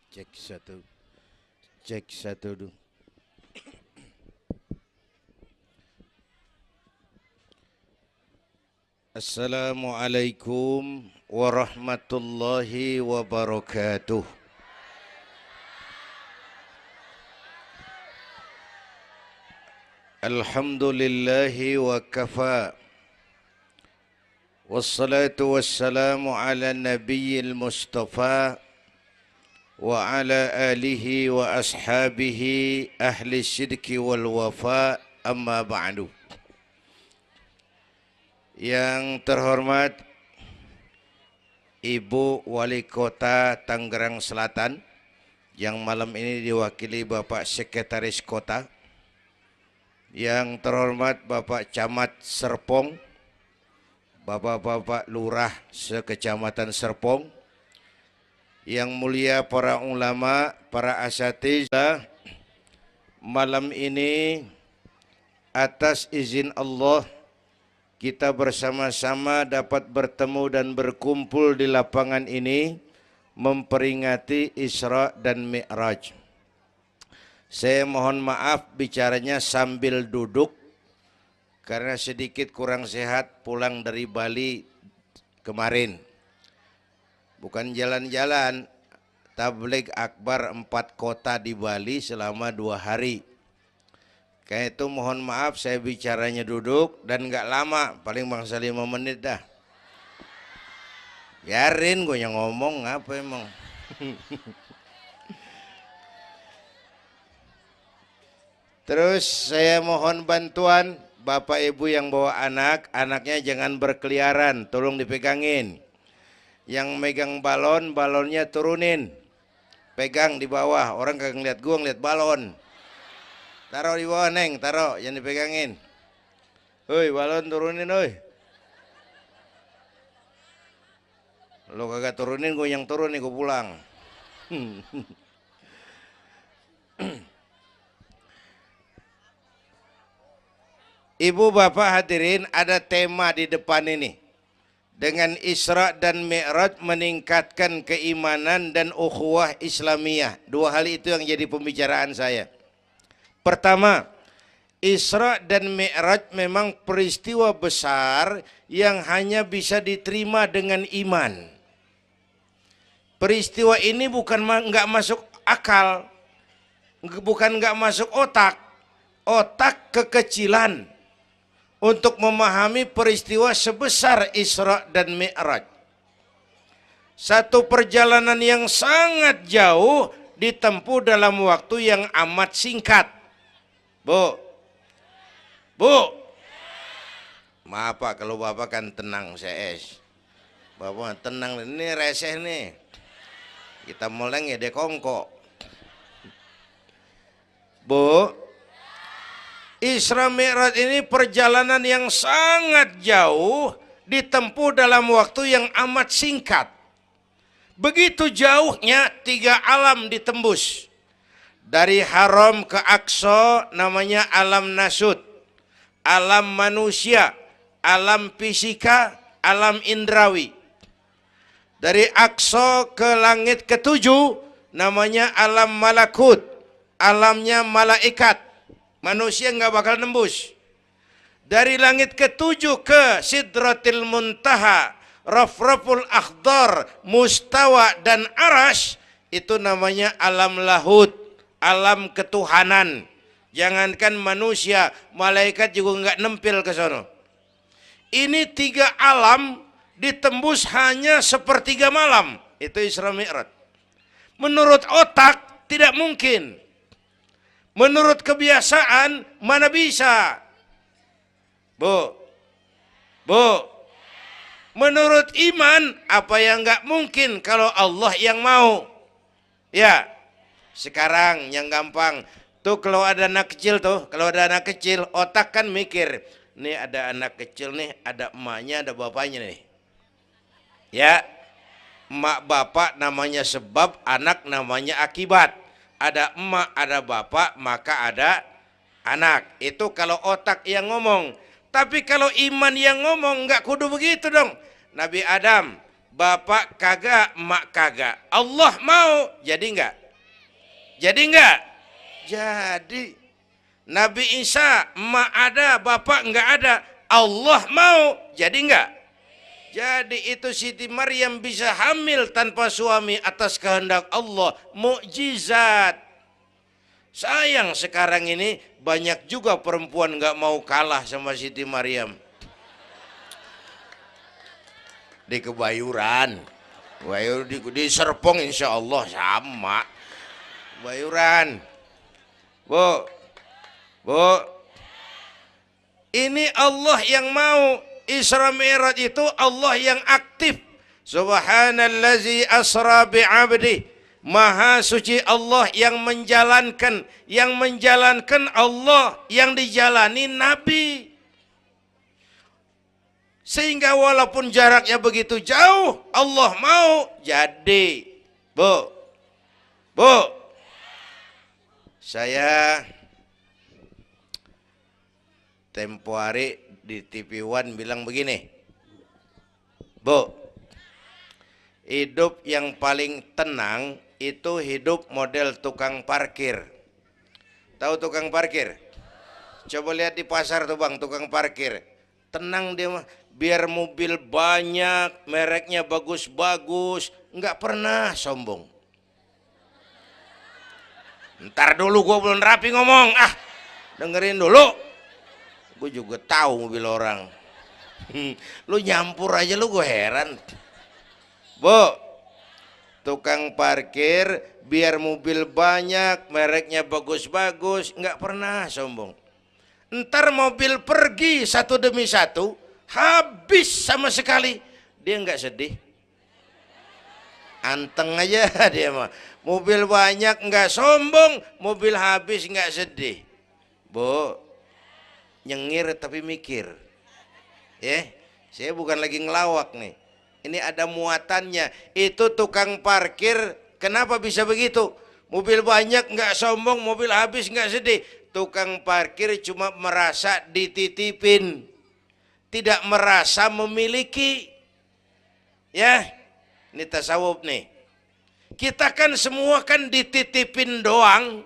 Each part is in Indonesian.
Cek satu, cek satu dulu. Assalamualaikum warahmatullahi wabarakatuh. Alhamdulillahi wa kafa. Wassalatu wassalamu ala nabiyil mustafa wa ala alihi wa ashabihi ahli syidki wal wafa, amma ba'du. Yang terhormat Ibu Wali Kota Tangerang Selatan, yang malam ini diwakili Bapak Sekretaris Kota. Yang terhormat Bapak Camat Serpong, Bapak-bapak Lurah sekecamatan Serpong, yang mulia para ulama, para asatidzah, malam ini atas izin Allah kita bersama-sama dapat bertemu dan berkumpul di lapangan ini memperingati Isra dan Mi'raj. Saya mohon maaf bicaranya sambil duduk karena sedikit kurang sehat pulang dari Bali kemarin. Bukan jalan-jalan, tabligh akbar 4 kota di Bali selama 2 hari. Kayak itu mohon maaf saya bicaranya duduk dan nggak lama, paling bangsa 5 menit dah. Biarin gue yang ngomong, apa emang. Terus saya mohon bantuan Bapak Ibu yang bawa anak, anaknya jangan berkeliaran, tolong dipegangin. Yang megang balon, balonnya turunin. Pegang di bawah, orang kagak ngeliat gua, ngeliat balon. Taruh di bawah, Neng, taruh, jangan dipegangin. Hoi, balon turunin, hoi. Lo kagak turunin, gua yang turun nih, gua pulang. Ibu bapak hadirin, ada tema di depan ini. Dengan Isra dan Mi'raj meningkatkan keimanan dan ukhuwah Islamiyah. 2 hal itu yang jadi pembicaraan saya. Pertama, Isra dan Mi'raj memang peristiwa besar yang hanya bisa diterima dengan iman. Peristiwa ini bukan nggak masuk akal, bukan nggak masuk otak. Otak kekecilan untuk memahami peristiwa sebesar Isra dan Mi'raj. Satu perjalanan yang sangat jauh ditempuh dalam waktu yang amat singkat. Bu, maaf Pak kalau Bapak kan tenang CS. Bapak tenang, ini reseh nih. Kita moleng ya dekongko. Bu, Isra Mi'raj ini perjalanan yang sangat jauh ditempuh dalam waktu yang amat singkat. Begitu jauhnya 3 alam ditembus. Dari Haram ke Aqsa namanya alam nasut, alam manusia, alam fisika, alam indrawi. Dari Aqsa ke langit ke-7 namanya alam malakut, alamnya malaikat. Manusia nggak bakal nembus. Dari langit ke-7 ke Sidratil Muntaha, Rafraful Akhdar, Mustawa dan Arash, itu namanya alam lahut, alam ketuhanan. Jangankan manusia, malaikat juga nggak nempel ke sono. Ini 3 alam ditembus hanya sepertiga malam. Itu Isra Mi'raj. Menurut otak tidak mungkin. Menurut kebiasaan mana bisa? Bu, menurut iman apa yang nggak mungkin kalau Allah yang mau? Ya, sekarang yang gampang tuh kalau ada anak kecil otak kan mikir, nih ada anak kecil nih, ada emaknya, ada bapaknya nih. Ya, emak bapak namanya sebab, anak namanya akibat. Ada emak, ada bapak, maka ada anak. Itu kalau otak yang ngomong. Tapi kalau iman yang ngomong, nggak kudu begitu dong. Nabi Adam, bapak kagak, emak kagak. Allah mau, jadi nggak? Jadi enggak? Jadi. Nabi Isa emak ada, bapak enggak ada. Allah mau, jadi enggak? Jadi itu Siti Maryam bisa hamil tanpa suami atas kehendak Allah. Mukjizat. Sayang sekarang ini banyak juga perempuan enggak mau kalah sama Siti Maryam. Di Kebayuran. Di Serpong insya Allah sama. Kebayuran. Bu, ini Allah yang mau. Isra Mi'raj itu Allah yang aktif. Subhanallazi asra bi'abdi. Maha suci Allah yang menjalankan. Yang menjalankan Allah, yang dijalani Nabi. Sehingga walaupun jaraknya begitu jauh, Allah mau jadi. Bu, saya tempo hari di TV One bilang begini, Bu, hidup yang paling tenang itu hidup model tukang parkir. Tahu tukang parkir? Coba lihat di pasar tuh bang, tukang parkir. Tenang dia mah, biar mobil banyak, mereknya bagus-bagus, nggak pernah sombong. Ntar dulu gua belum rapi ngomong, dengerin dulu. Gue juga tahu mobil orang. Lu nyampur aja lu, gue heran. Bu, tukang parkir biar mobil banyak, mereknya bagus-bagus, nggak pernah sombong. Ntar mobil pergi satu demi satu, habis sama sekali, dia nggak sedih. Anteng aja dia mah. Mobil banyak nggak sombong, mobil habis nggak sedih. Bu, nyengir tapi mikir. Saya bukan lagi ngelawak nih. Ini ada muatannya. Itu tukang parkir kenapa bisa begitu? Mobil banyak nggak sombong, mobil habis nggak sedih. Tukang parkir cuma merasa dititipin, tidak merasa memiliki. Ya, ini tasawuf nih. Kita kan semua kan dititipin doang.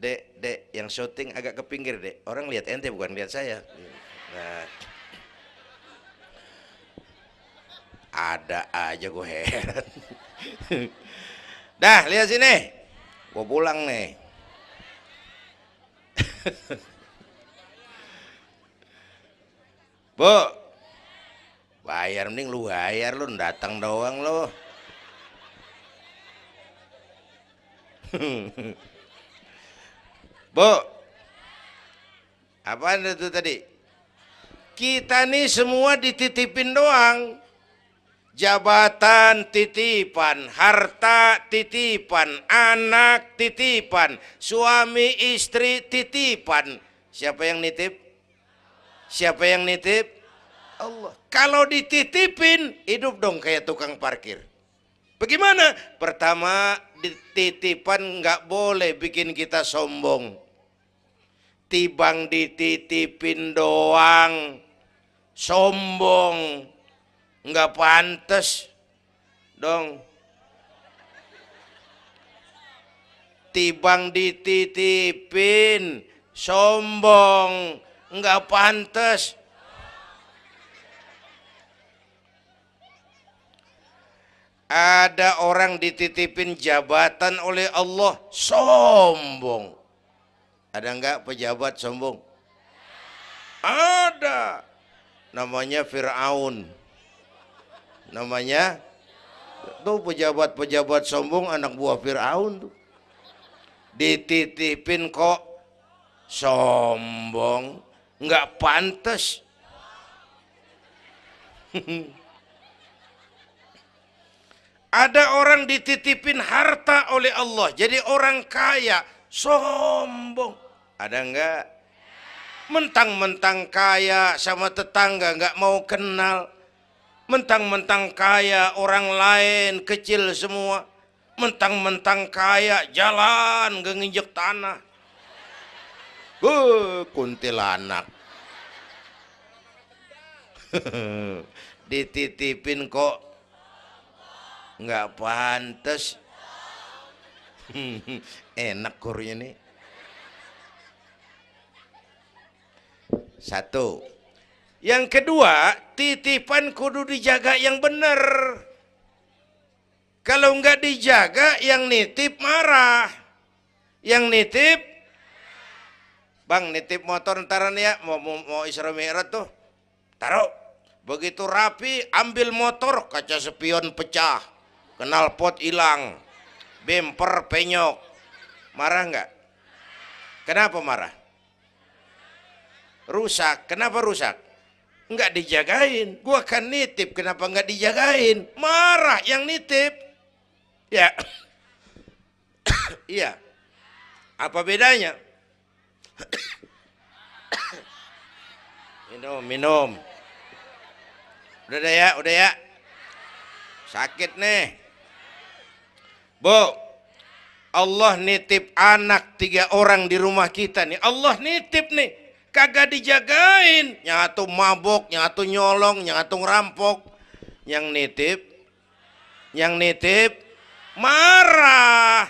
Dek, yang syuting agak ke pinggir, Dek. Orang lihat ente bukan lihat saya. Nah, ada aja gue heran. Dah, lihat sini. Gue pulang nih. Bu, bayar, mending lu bayar, lu datang doang lu. Bu, apaan itu tadi? Kita nih semua dititipin doang. Jabatan titipan, harta titipan, anak titipan, suami istri titipan. Siapa yang nitip? Siapa yang nitip? Allah. Kalau dititipin, hidup dong kayak tukang parkir. Bagaimana? Pertama, titipan nggak boleh bikin kita sombong. Tibang dititipin doang, sombong, nggak pantas dong. Tibang dititipin, sombong, nggak pantas. Ada orang dititipin jabatan oleh Allah, sombong. Ada enggak pejabat sombong? Ada. Namanya Fir'aun. Namanya tuh pejabat-pejabat sombong, anak buah Fir'aun tuh. Dititipin kok sombong, enggak pantas. Ada orang dititipin harta oleh Allah, jadi orang kaya, sombong. Ada enggak? Mentang-mentang kaya sama tetangga enggak mau kenal. Mentang-mentang kaya orang lain kecil semua. Mentang-mentang kaya jalan enggak nginjek tanah. Kuntilanak. Dititipin kok nggak pantas. Enak kurnya nih. Satu. Yang kedua, titipan kudu dijaga yang benar. Kalau nggak dijaga, yang nitip marah. Yang nitip, bang nitip motor ntaran ya, mau Isra Mi'raj tuh, taruh. Begitu rapi, ambil motor, kaca spion pecah, knalpot hilang, bemper penyok. Marah nggak? Kenapa marah? Rusak. Kenapa rusak? Nggak dijagain. Gua kan nitip, kenapa nggak dijagain? Marah yang nitip. Ya, iya. Apa bedanya? Minum. Udah ya. Sakit nih. Bu, Allah nitip anak 3 orang di rumah kita nih. Allah nitip nih. Kagak dijagain. Nyatu mabok, nyatu nyolong, nyatu ngerampok. Yang nitip marah.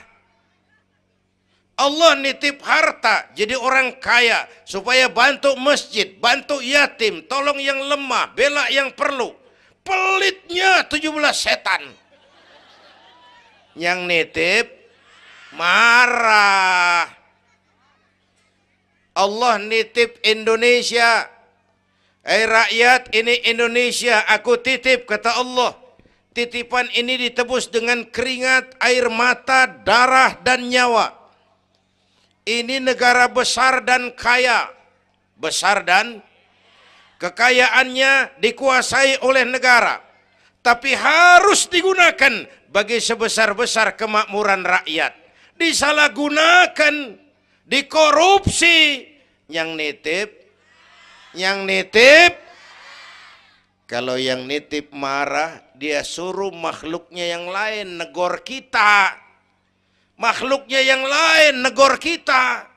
Allah nitip harta jadi orang kaya supaya bantu masjid, bantu yatim, tolong yang lemah, bela yang perlu. Pelitnya 17 setan. Yang nitip marah. Allah nitip Indonesia. Rakyat, ini Indonesia aku titip, kata Allah. Titipan ini ditebus dengan keringat, air mata, darah dan nyawa. Ini negara besar dan kaya. Besar dan kekayaannya dikuasai oleh negara. Tapi harus digunakan bagi sebesar-besar kemakmuran rakyat. Disalahgunakan, dikorupsi. Yang nitip, kalau yang nitip marah, dia suruh makhluknya yang lain negor kita. Makhluknya yang lain negor kita.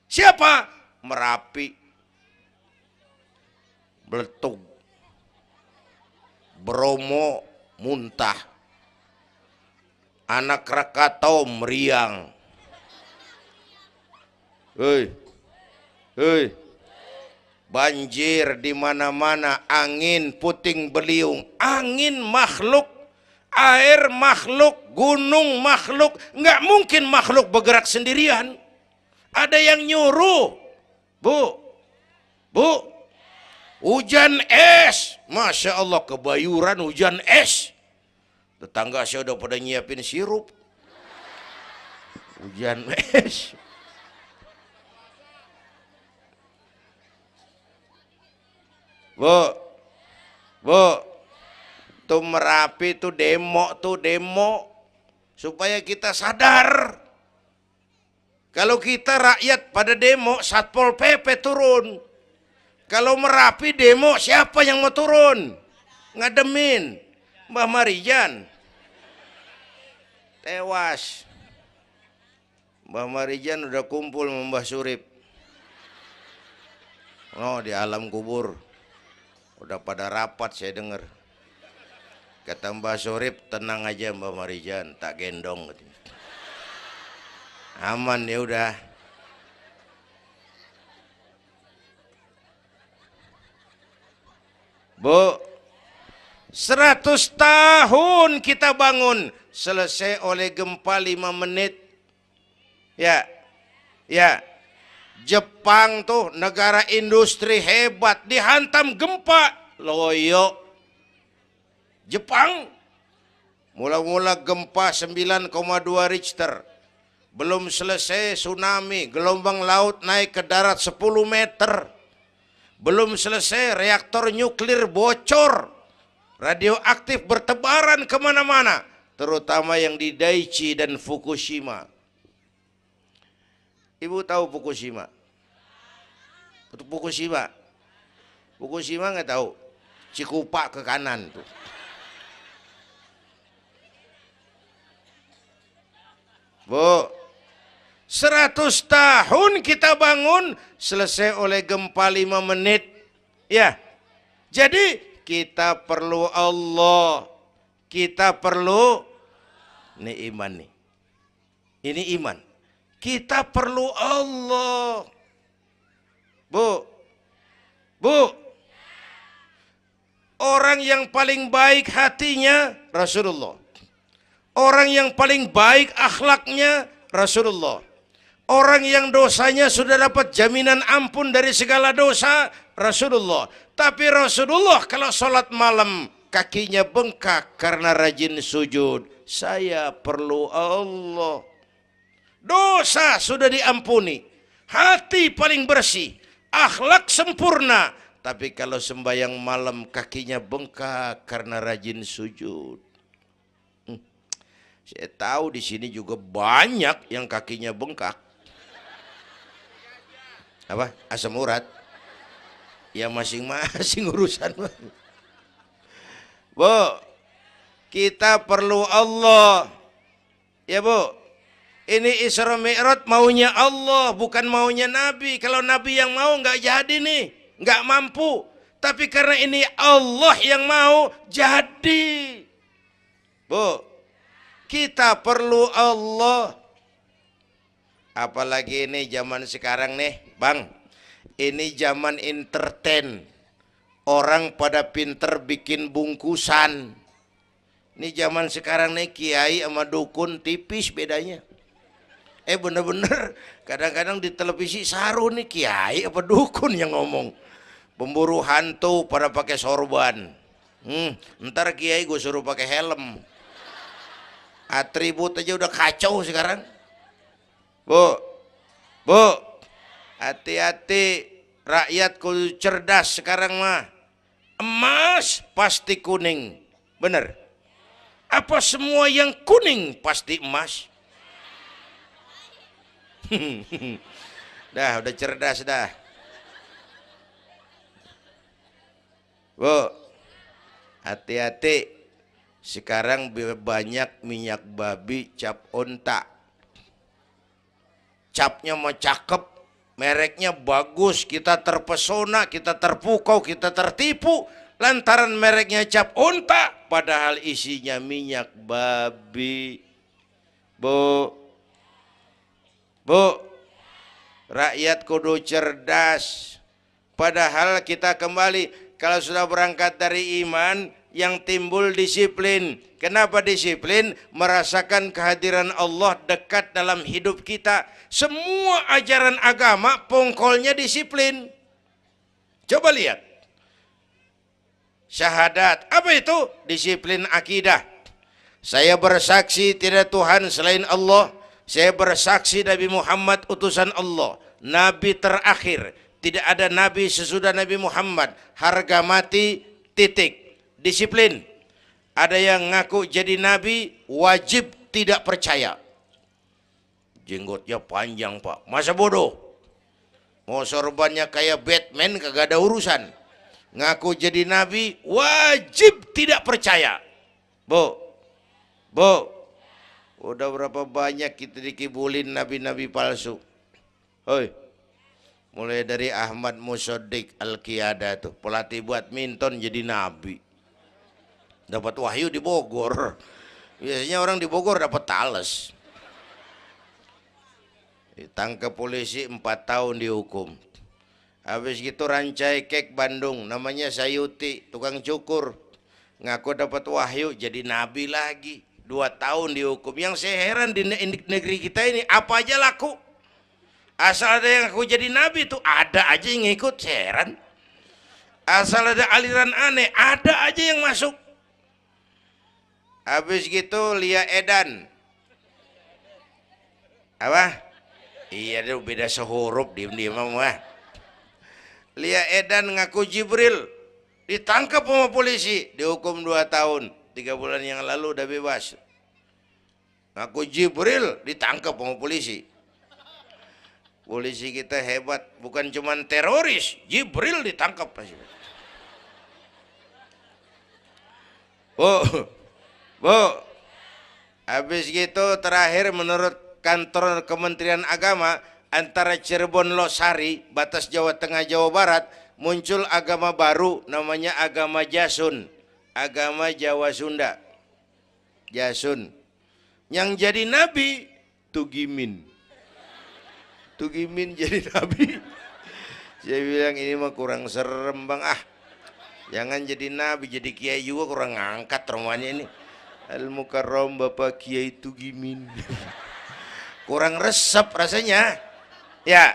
Siapa? Merapi, Beletung, Bromo muntah, Anak Krakatau meriang. Hei, banjir di mana-mana, angin puting beliung, angin makhluk, air makhluk, gunung makhluk. Nggak mungkin makhluk bergerak sendirian. Ada yang nyuruh. Bu, hujan es. Masya Allah, kebayuran hujan es. Tetangga saya udah pada nyiapin sirup. Hujan es. Bu, tuh Merapi tuh demo supaya kita sadar. Kalau kita rakyat pada demo, Satpol PP turun. Kalau Merapi demo, siapa yang mau turun? Ngademin Mbah Marijan. Tewas. Mbah Marijan udah kumpul sama Mbah Surip. Oh, di alam kubur. Udah pada rapat saya dengar. Kata Mbah Surip, tenang aja Mbah Marijan, tak gendong. Aman ya udah. Bu, 100 tahun kita bangun, selesai oleh gempa 5 menit. Ya. Jepang tuh negara industri hebat, dihantam gempa, loyo. Jepang mula-mula gempa 9,2 Richter. Belum selesai tsunami, gelombang laut naik ke darat 10 meter. Belum selesai reaktor nuklir bocor. Radioaktif bertebaran kemana-mana. Terutama yang di Daiichi dan Fukushima. Ibu tahu Fukushima? Fukushima nggak tahu. Cikupa ke kanan tuh. Bu, 100 tahun kita bangun, selesai oleh gempa 5 menit. Ya, jadi kita perlu Allah. Kita perlu nih iman nih. Ini iman. Kita perlu Allah. Bu, bu, orang yang paling baik hatinya Rasulullah. Orang yang paling baik akhlaknya Rasulullah. Orang yang dosanya sudah dapat jaminan ampun dari segala dosa Rasulullah. Tapi Rasulullah kalau sholat malam kakinya bengkak karena rajin sujud. Saya perlu Allah. Dosa sudah diampuni, hati paling bersih, akhlak sempurna. Tapi kalau sembahyang malam kakinya bengkak karena rajin sujud. Saya tahu di sini juga banyak yang kakinya bengkak. Apa? Asam urat. Ya masing-masing urusan. Bu, kita perlu Allah. Ya Bu. Ini Isra Mi'raj maunya Allah, bukan maunya Nabi. Kalau Nabi yang mau nggak jadi nih, nggak mampu. Tapi karena ini Allah yang mau, jadi. Bu, kita perlu Allah. Apalagi ini zaman sekarang nih, Bang. Ini zaman entertain. Orang pada pinter bikin bungkusan. Ini zaman sekarang nih, kiai sama dukun tipis bedanya. Bener-bener kadang-kadang di televisi saru nih kiai apa dukun yang ngomong. Pemburu hantu pada pakai sorban. Ntar kiai gue suruh pakai helm. Atribut aja udah kacau sekarang. Bu, hati-hati, rakyat kudu cerdas sekarang mah. Emas pasti kuning, bener? Apa semua yang kuning pasti emas? Udah cerdas dah. Bu, hati-hati. Sekarang banyak minyak babi cap onta. Capnya mah cakep, mereknya bagus, kita terpesona, kita terpukau, kita tertipu lantaran mereknya cap onta, padahal isinya minyak babi. Bu, rakyat kudu cerdas. Padahal kita kembali, kalau sudah berangkat dari iman, yang timbul disiplin. Kenapa disiplin? Merasakan kehadiran Allah dekat dalam hidup kita. Semua ajaran agama pongkolnya disiplin. Coba lihat. Syahadat, apa itu? Disiplin akidah. Saya bersaksi tidak Tuhan selain Allah. Saya bersaksi Nabi Muhammad utusan Allah, Nabi terakhir. Tidak ada Nabi sesudah Nabi Muhammad. Harga mati, titik. Disiplin. Ada yang ngaku jadi Nabi, wajib tidak percaya. Jenggotnya panjang Pak, masa bodoh? Mau sorbannya kayak Batman kagak ada urusan. Ngaku jadi Nabi, wajib tidak percaya. Bu, udah berapa banyak kita dikibulin nabi-nabi palsu. Hoi, mulai dari Ahmad Musaddiq Al-Qiyada tuh, pelatih badminton jadi nabi. Dapat wahyu di Bogor. Biasanya orang di Bogor dapat tales. Ditangkap polisi 4 tahun dihukum. Habis gitu Rancai Kek Bandung, namanya Sayuti, tukang cukur. Ngaku dapat wahyu jadi nabi lagi. 2 tahun dihukum. Yang saya heran di negeri kita ini apa aja laku. Asal ada yang aku jadi nabi tuh ada aja yang ngikut, saya heran. Asal ada aliran aneh ada aja yang masuk. Habis gitu Lia Edan. Apa? Iya deh beda sehuruf diem-diem mah. Lia Edan ngaku Jibril. Ditangkap sama polisi, dihukum 2 tahun. 3 bulan yang lalu udah bebas. Ngaku Jibril ditangkap sama polisi. Polisi kita hebat, bukan cuman teroris, Jibril ditangkap. Bu, habis gitu terakhir menurut kantor Kementerian Agama, antara Cirebon Losari, batas Jawa Tengah Jawa Barat, muncul agama baru namanya agama Jasun. Agama Jawa Sunda. Jasun. Yang jadi nabi Tugimin. Tugimin jadi nabi. Saya bilang ini mah kurang serem bang, jangan jadi nabi, jadi kiai juga kurang ngangkat rumahnya ini. Al-Mukarram Bapak Kiai Tugimin. Kurang resep rasanya. Ya,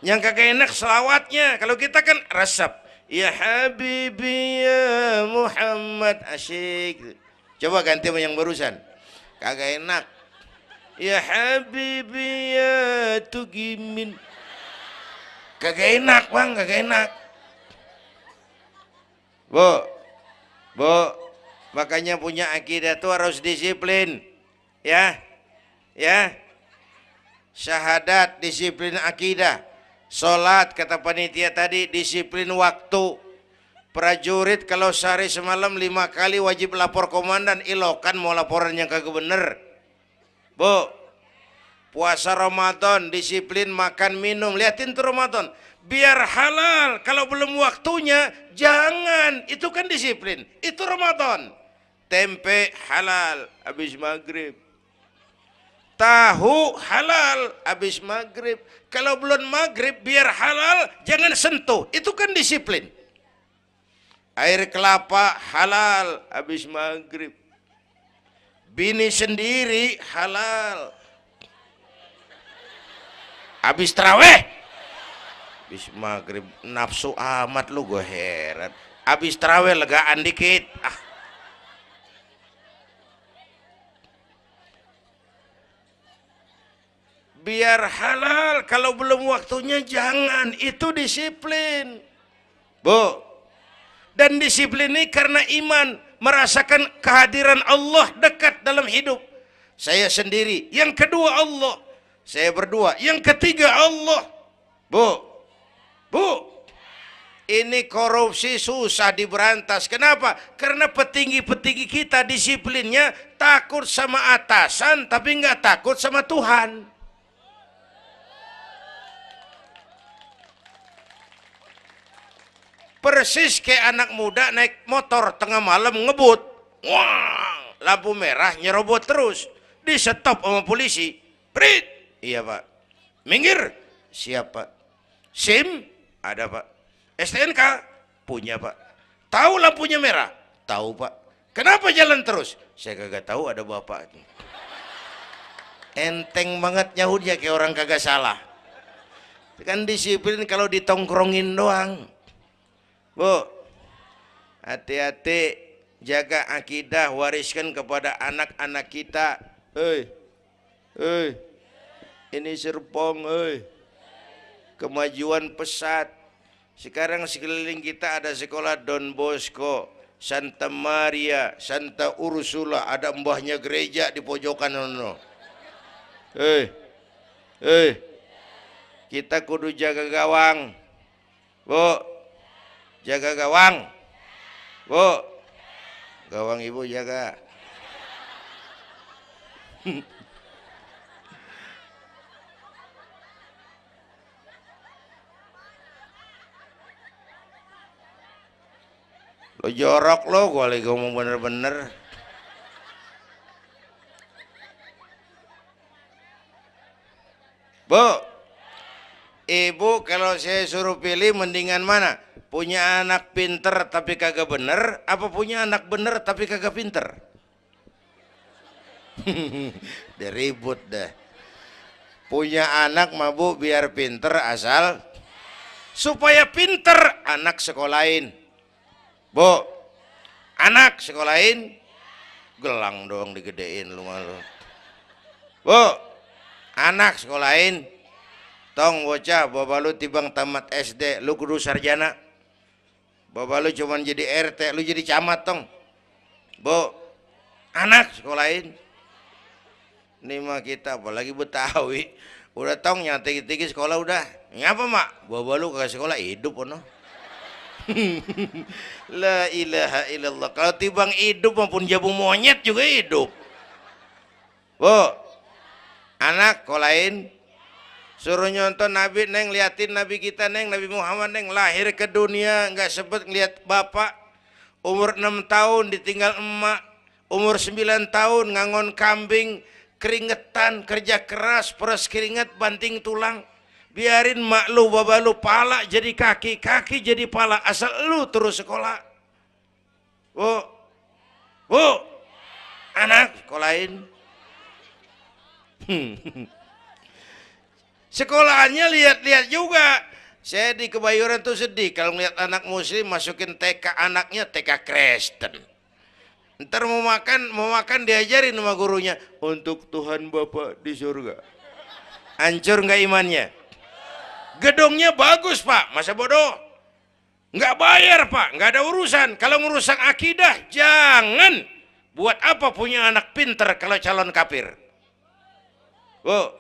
yang kagak enak selawatnya. Kalau kita kan resep. Ya Habibi ya Muhammad, asyik. Coba ganti sama yang barusan. Kagak enak. Ya Habibi ya Tugimin. Kagak enak bang, kagak enak. Bu, makanya punya akidah tuh harus disiplin. Ya, syahadat disiplin akidah. Sholat kata panitia tadi disiplin waktu. Prajurit kalau sehari semalam 5 kali wajib lapor komandan, ilokan mau laporan yang kagak bener. Bu, puasa Ramadan disiplin makan minum, liatin tuh Ramadan biar halal. Kalau belum waktunya jangan, itu kan disiplin, itu Ramadan. Tempe halal habis maghrib, tahu halal habis maghrib. Kalau belum maghrib biar halal jangan sentuh, itu kan disiplin. Air kelapa halal habis maghrib, bini sendiri halal habis taraweh, habis maghrib nafsu amat lu, gue heran. Habis taraweh legaan dikit, biar halal. Kalau belum waktunya jangan, itu disiplin. Bu, dan disiplin ini karena iman, merasakan kehadiran Allah dekat dalam hidup. Saya sendiri, yang kedua Allah. Saya berdua, yang ketiga Allah. Bu, ini korupsi susah diberantas. Kenapa? Karena petinggi-petinggi kita disiplinnya takut sama atasan, tapi nggak takut sama Tuhan. Persis kayak anak muda naik motor tengah malam ngebut, wah, lampu merah nyerobot terus, di stop sama polisi. Prit, iya pak. Minggir, siap pak. SIM ada pak. STNK punya pak. Tahu lampunya merah? Tahu pak. Kenapa jalan terus? Saya kagak tahu, ada bapak. Enteng banget nyahutnya kayak orang kagak salah. Kan disiplin kalau ditongkrongin doang. Bu, hati-hati, jaga akidah, wariskan kepada anak-anak kita. Ini Serpong, kemajuan pesat. Sekarang sekeliling kita ada sekolah Don Bosco, Santa Maria, Santa Ursula, ada mbahnya gereja di pojokan. Kita kudu jaga gawang. Bu, jaga gawang. Bu, gawang ibu jaga. Lo jorok lo, gue lagi ngomong bener-bener. Bu, ibu kalau saya suruh pilih mendingan mana? Punya anak pinter tapi kagak bener, apa punya anak bener tapi kagak pinter? Udah ribut dah. Punya anak mah bu biar pinter, asal supaya pinter anak sekolahin. Bu, anak sekolahin, gelang doang digedein lu malu. Bu, anak sekolahin, tong bocah, bapak lu tibang tamat SD, lu kudu sarjana. Bapak lu cuman jadi RT, lu jadi camat tong. Bu, anak sekolahin. Ini mah kita apalagi Betawi, udah tong nyantai-tinggi sekolah udah. Ngapa mak? Bapak lu ke sekolah hidup ono. La ilaha illallah. Kalau tibang hidup maupun jabu monyet juga hidup. Bu, anak sekolahin. Suruh nyonton Nabi neng, liatin Nabi kita neng, Nabi Muhammad neng, lahir ke dunia nggak sempet ngeliat bapak, umur 6 tahun ditinggal emak, umur 9 tahun ngangon kambing, keringetan, kerja keras, peras keringat, banting tulang. Biarin mak lu, baba lu, pala jadi kaki, kaki jadi pala, asal lu terus sekolah. Bu, anak sekolahin. Sekolahannya lihat-lihat juga. Saya di Kebayoran tuh sedih kalau melihat anak muslim masukin TK, anaknya TK Kristen. Ntar mau makan diajarin sama gurunya untuk Tuhan Bapa di surga. Hancur nggak imannya? Gedungnya bagus Pak, masa bodoh? Nggak bayar Pak, nggak ada urusan. Kalau merusak akidah, jangan. Buat apa punya anak pinter kalau calon kafir? Bu,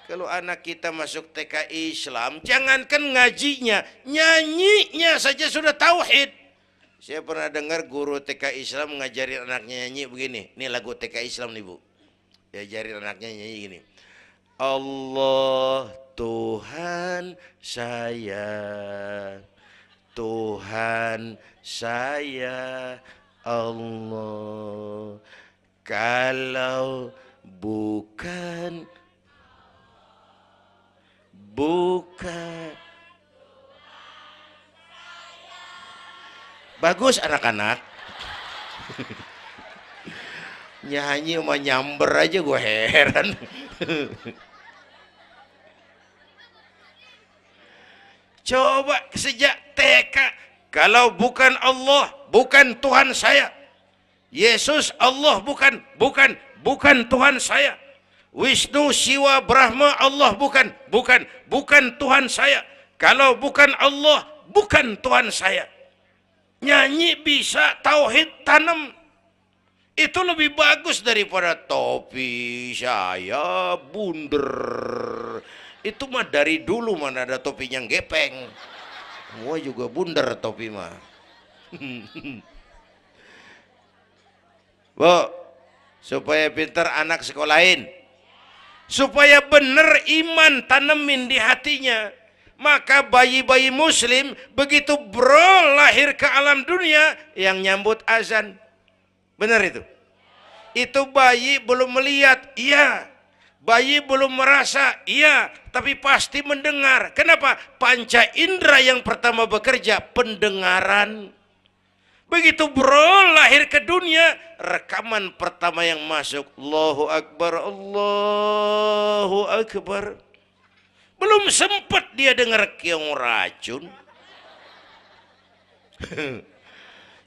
kalau anak kita masuk TK Islam, jangankan ngajinya, nyanyinya saja sudah tauhid. Saya pernah dengar guru TK Islam ngajarin anaknya nyanyi begini. Ini lagu TK Islam nih Bu. Diajarin anaknya nyanyi gini. Allah Tuhan saya, Tuhan saya Allah. Kalau bukan bagus anak-anak. Nyanyi sama nyamber aja gue heran. Coba sejak TK, kalau bukan Allah, bukan Tuhan saya. Yesus Allah bukan Tuhan saya. Wisnu, Siwa, Brahma, Allah bukan Tuhan saya. Kalau bukan Allah, bukan Tuhan saya. Nyanyi bisa, tauhid tanam. Itu lebih bagus daripada topi saya bundar. Itu mah dari dulu mana ada topinya gepeng. Semua juga bundar topi mah. Bu, supaya pintar anak sekolahin. Supaya benar iman tanemin di hatinya. Maka bayi-bayi muslim begitu lahir ke alam dunia yang nyambut azan. Benar itu? Itu bayi belum melihat, iya. Bayi belum merasa, iya. Tapi pasti mendengar. Kenapa? Panca indera yang pertama bekerja, pendengaran. Begitu lahir ke dunia, rekaman pertama yang masuk, Allahu Akbar, Allahu Akbar. Belum sempat dia dengar keong racun.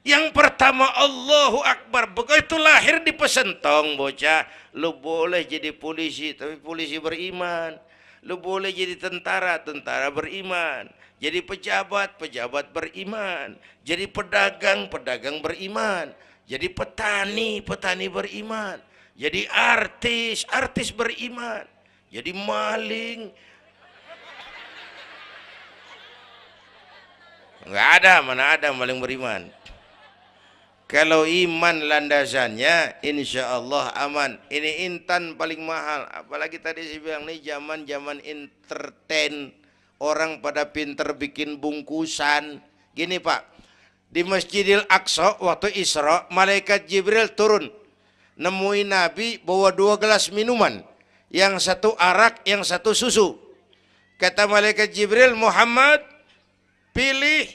Yang pertama Allahu Akbar. Begitu lahir di pesentong bocah, lu boleh jadi polisi, tapi polisi beriman. Lu boleh jadi tentara, tentara beriman. Jadi pejabat, pejabat beriman. Jadi pedagang, pedagang beriman. Jadi petani, petani beriman. Jadi artis, artis beriman. Jadi maling. Enggak ada, mana ada maling beriman. Kalau iman landasannya, insya Allah aman. Ini intan paling mahal. Apalagi tadi saya bilang nih zaman entertain. Orang pada pinter bikin bungkusan. Gini Pak, di Masjidil Aqsa waktu Isra, malaikat Jibril turun. Nemuin Nabi bawa 2 gelas minuman. Yang satu arak, yang satu susu. Kata malaikat Jibril, Muhammad, pilih,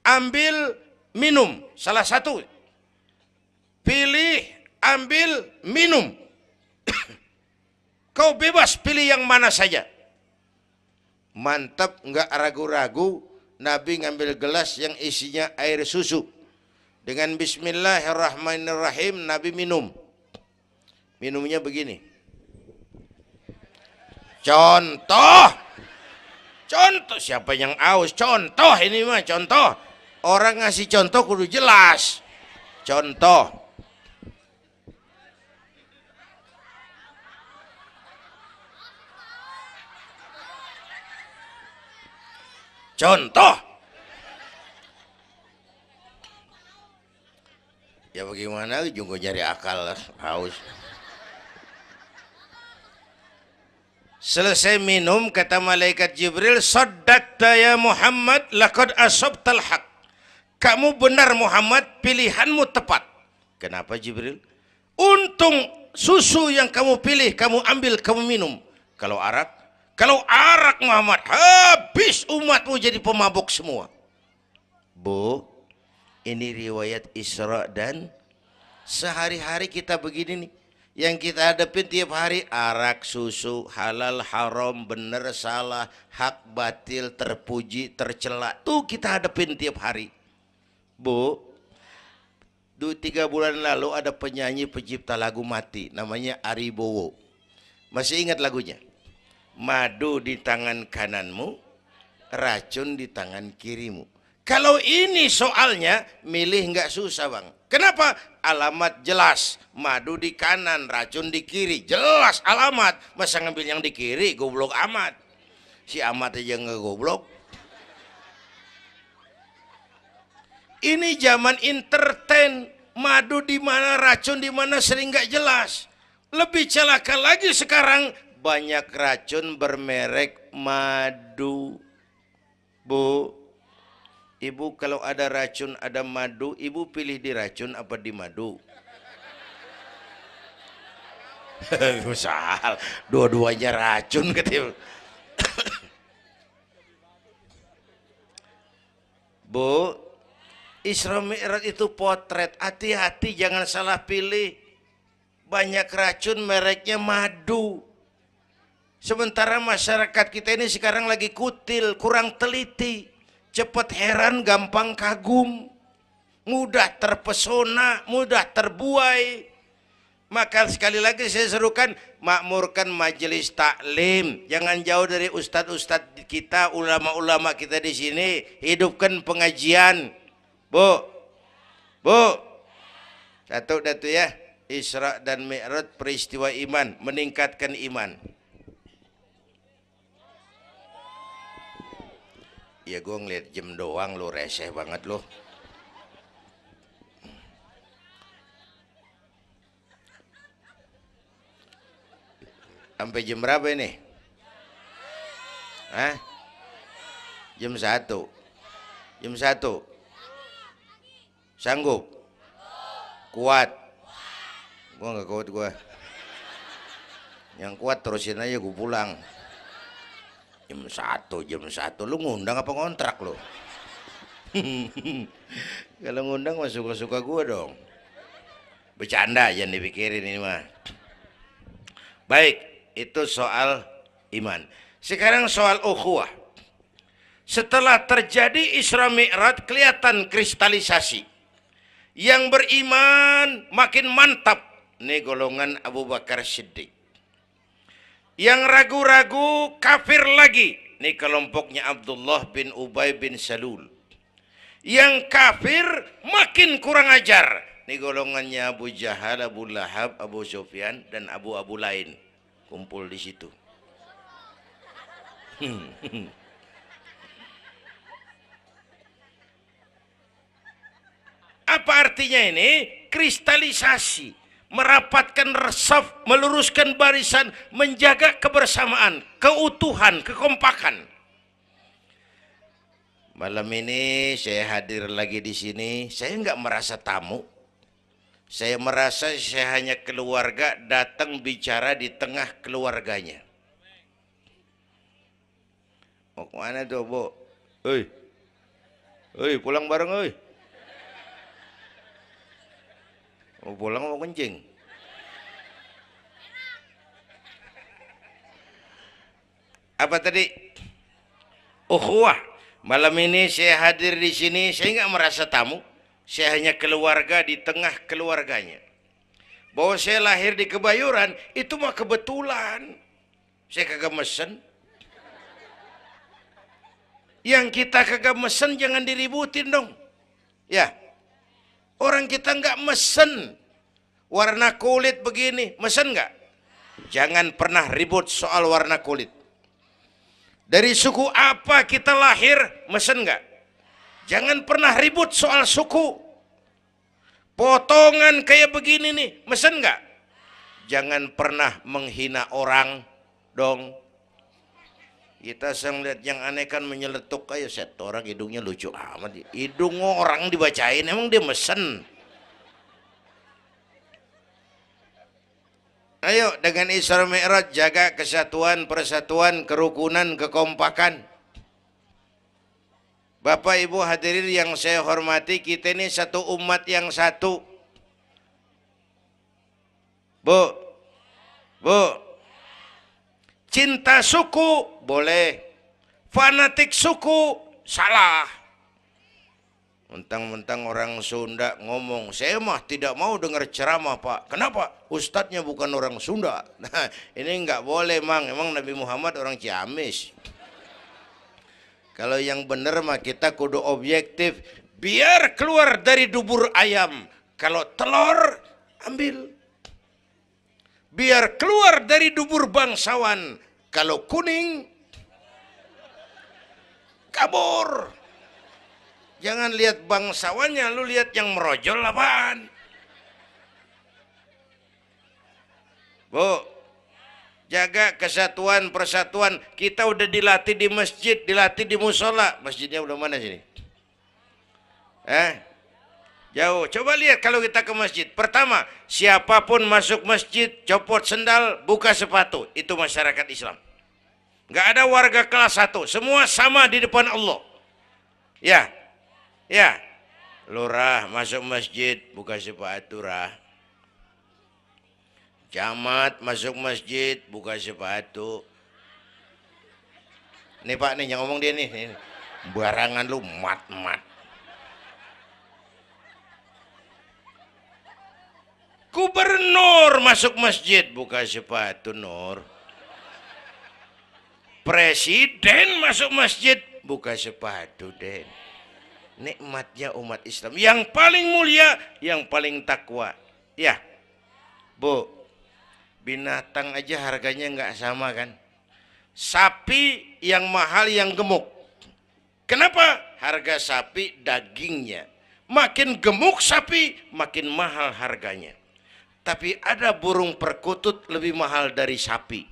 ambil, minum. Salah satu. Pilih, ambil, minum. Kau bebas pilih yang mana saja. Mantap, nggak ragu-ragu. Nabi ngambil gelas yang isinya air susu. Dengan bismillahirrahmanirrahim, Nabi minum. Minumnya begini. Contoh. Contoh, siapa yang aus? Contoh ini mah, contoh. Orang ngasih contoh kudu jelas. Contoh. Contoh. Ya bagaimana juga nyari akal haus. Selesai minum kata malaikat Jibril, "Shaddaqta ya Muhammad, laqad asabtal haq." Kamu benar Muhammad, pilihanmu tepat. Kenapa Jibril? Untung susu yang kamu pilih, kamu ambil, kamu minum. Kalau arak Muhammad, habis umatmu jadi pemabuk semua. Bu, ini riwayat Isra dan sehari-hari kita begini nih. Yang kita hadapin tiap hari arak, susu, halal, haram, benar, salah, hak, batil, terpuji, tercela. Tuh kita hadapin tiap hari. Bu, 3 bulan lalu ada penyanyi pencipta lagu mati, namanya Ari Bowo. Masih ingat lagunya? Madu di tangan kananmu, racun di tangan kirimu. Kalau ini soalnya milih nggak susah bang. Kenapa? Alamat jelas. Madu di kanan, racun di kiri. Jelas alamat. Masa ngambil yang di kiri, goblok amat. Si amat aja nggak goblok. Ini zaman entertain. Madu di mana, racun di mana sering nggak jelas. Lebih celaka lagi sekarang banyak racun bermerek madu. Bu, ibu kalau ada racun, ada madu, ibu pilih di racun apa di madu? Misal, dua-duanya racun gitu. Bu, Isra Mi'raj itu potret. Hati-hati jangan salah pilih. Banyak racun mereknya madu. Sementara masyarakat kita ini sekarang lagi kutil, kurang teliti. Cepat heran, gampang kagum, mudah terpesona, mudah terbuai. Maka sekali lagi saya serukan, makmurkan majelis taklim. Jangan jauh dari ustadz-ustadz kita, ulama-ulama kita di sini. Hidupkan pengajian. Bu, satu datu ya. Isra dan Mi'raj peristiwa iman, meningkatkan iman. Ya gue ngeliat jam doang lo, reseh banget lo. Sampai jam berapa ini? Hah? Jam 1. Jam 1. Sanggup? Kuat? Gue gak kuat gue. Yang kuat terusin aja gue pulang. Jam 1 lu ngundang apa ngontrak lu? Kalau ngundang mah suka-suka gue dong. Bercanda jangan dipikirin ini mah. Baik, itu soal iman. Sekarang soal ukhuwah. Setelah terjadi Isra Mi'raj kelihatan kristalisasi. Yang beriman makin mantap. Ini golongan Abu Bakar Siddiq. Yang ragu-ragu kafir lagi. Ini kelompoknya Abdullah bin Ubay bin Salul. Yang kafir makin kurang ajar. Ini golongannya Abu Jahal, Abu Lahab, Abu Sufyan, dan Abu lain. Kumpul di situ. Apa artinya ini? Kristalisasi. Merapatkan resaf, meluruskan barisan, menjaga kebersamaan, keutuhan, kekompakan. Malam ini saya hadir lagi di sini. Saya nggak merasa tamu. Saya merasa saya hanya keluarga datang bicara di tengah keluarganya. Mau kemana tuh, Bu? Pulang bareng, oi. Mau pulang mau kencing. Apa tadi? Ukhuwah. Malam ini saya hadir di sini, saya nggak merasa tamu. Saya hanya keluarga di tengah keluarganya. Bahwa saya lahir di Kebayoran itu mah kebetulan. Saya kagak mesen. Yang kita kagak mesen jangan diributin dong. Ya. Orang kita nggak mesen. Warna kulit begini, mesen nggak? Jangan pernah ribut soal warna kulit. Dari suku apa kita lahir, mesen nggak? Jangan pernah ribut soal suku. Potongan kayak begini nih, mesen nggak? Jangan pernah menghina orang dong. Kita sering lihat yang aneh kan menyeletuk kayak set orang hidungnya lucu amat. Hidung orang dibacain, emang dia mesen. Ayo dengan Isra Mi'raj jaga kesatuan, persatuan, kerukunan, kekompakan. Bapak Ibu hadirin yang saya hormati, kita ini satu umat yang satu. Bu, cinta suku boleh, fanatik suku salah. Mentang-mentang orang Sunda ngomong, saya mah tidak mau dengar ceramah Pak. Kenapa? Ustadznya bukan orang Sunda. Nah, ini nggak boleh Mang. Emang Nabi Muhammad orang Ciamis. Kalau yang benar mah kita kudu objektif. Biar keluar dari dubur ayam. Kalau telur, ambil. Biar keluar dari dubur bangsawan. Kalau kuning, kabur. Jangan lihat bangsawannya, lu lihat yang merojol apaan. Bu, jaga kesatuan, persatuan. Kita udah dilatih di masjid, dilatih di musola. Masjidnya udah mana sini? Jauh. Coba lihat kalau kita ke masjid. Pertama, siapapun masuk masjid, copot sendal, buka sepatu. Itu masyarakat Islam. Nggak ada warga kelas 1. Semua sama di depan Allah. Ya, lurah masuk masjid buka sepatu rah. Camat masuk masjid buka sepatu. Nih Pak nih yang ngomong dia nih. Barangan lu mat. Gubernur masuk masjid buka sepatu Nur. Presiden masuk masjid buka sepatu Den. Nikmatnya umat Islam yang paling mulia, yang paling takwa. Ya, Bu, binatang aja harganya nggak sama kan? Sapi yang mahal yang gemuk. Kenapa? Harga sapi dagingnya. Makin gemuk sapi, makin mahal harganya. Tapi ada burung perkutut lebih mahal dari sapi.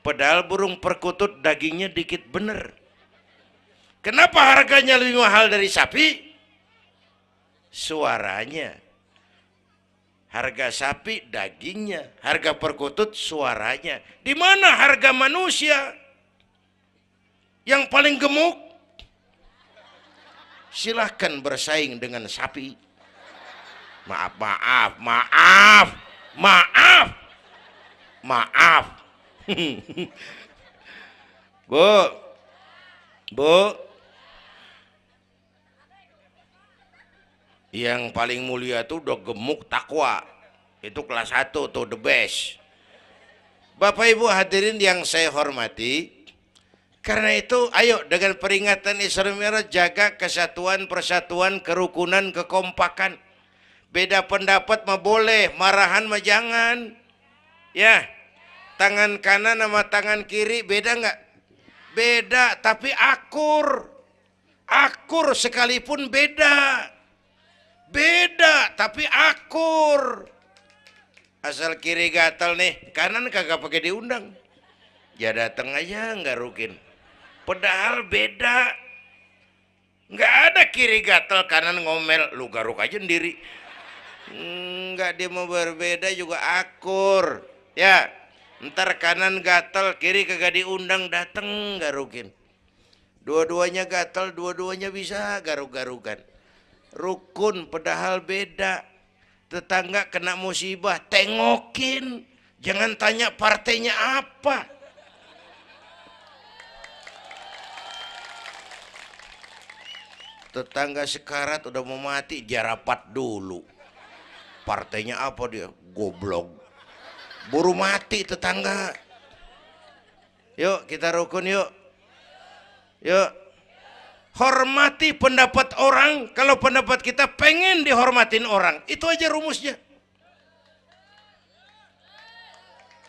Padahal burung perkutut dagingnya dikit bener. Kenapa harganya lebih mahal dari sapi? Suaranya. Harga sapi dagingnya, harga perkutut suaranya. Di mana harga manusia yang paling gemuk? Silahkan bersaing dengan sapi. Maaf. Bu, yang paling mulia tuh udah gemuk takwa. Itu kelas 1 tuh the best. Bapak Ibu hadirin yang saya hormati, karena itu ayo dengan peringatan Isra Mi'raj jaga kesatuan, persatuan, kerukunan, kekompakan. Beda pendapat mah boleh, marahan mah jangan. Ya, tangan kanan sama tangan kiri beda nggak? Beda, tapi akur. Akur sekalipun beda. Beda, tapi akur. Asal kiri gatal nih, kanan kagak pakai diundang. Ya datang aja nggak rukin. Padahal beda. Nggak ada kiri gatal, kanan ngomel. Lu garuk aja sendiri. Nggak, dia mau berbeda juga akur. Ya, ntar kanan gatal, kiri kagak diundang, datang garukin. Dua-duanya gatal, dua-duanya bisa garuk-garukan. Rukun padahal beda. Tetangga kena musibah, tengokin. Jangan tanya partainya apa. Tetangga sekarat udah mau mati, dia rapat dulu. Partainya apa dia? Goblok. Buru mati tetangga. Yuk kita rukun yuk. Yuk. Hormati pendapat orang. Kalau pendapat kita pengen dihormatin orang, itu aja rumusnya.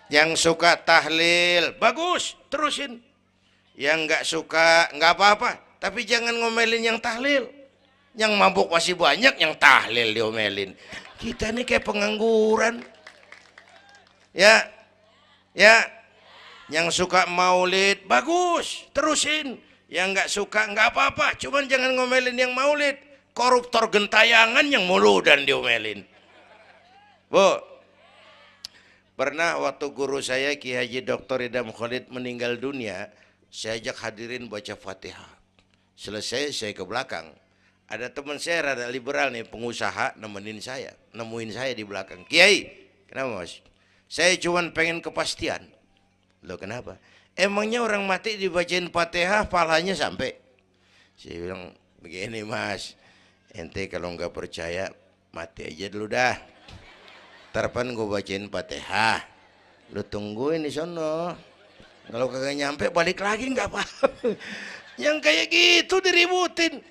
Yang suka tahlil, bagus, terusin. Yang nggak suka, nggak apa-apa. Tapi jangan ngomelin yang tahlil. Yang mabuk masih banyak, yang tahlil diomelin. Kita ini kayak pengangguran. Ya, yang suka maulid, bagus, terusin. Yang nggak suka nggak apa-apa, cuman jangan ngomelin yang maulid. Koruptor gentayangan yang mulu dan diomelin. Bu, Pernah waktu guru saya Ki Haji Dr. Idam Khalid meninggal dunia, saya ajak hadirin baca Fatihah. Selesai saya ke belakang. Ada teman saya rada liberal nih, pengusaha nemuin saya di belakang. Kiai, kenapa Mas? Saya cuman pengen kepastian. Loh kenapa? Emangnya orang mati dibacain Fatihah pahalanya sampai? Saya bilang begini Mas, ente kalau nggak percaya mati aja dulu dah. Tarpan gue bacain Fatihah, lu tungguin di sono. Kalau kagak nyampe balik lagi nggak apa. Yang kayak gitu diributin.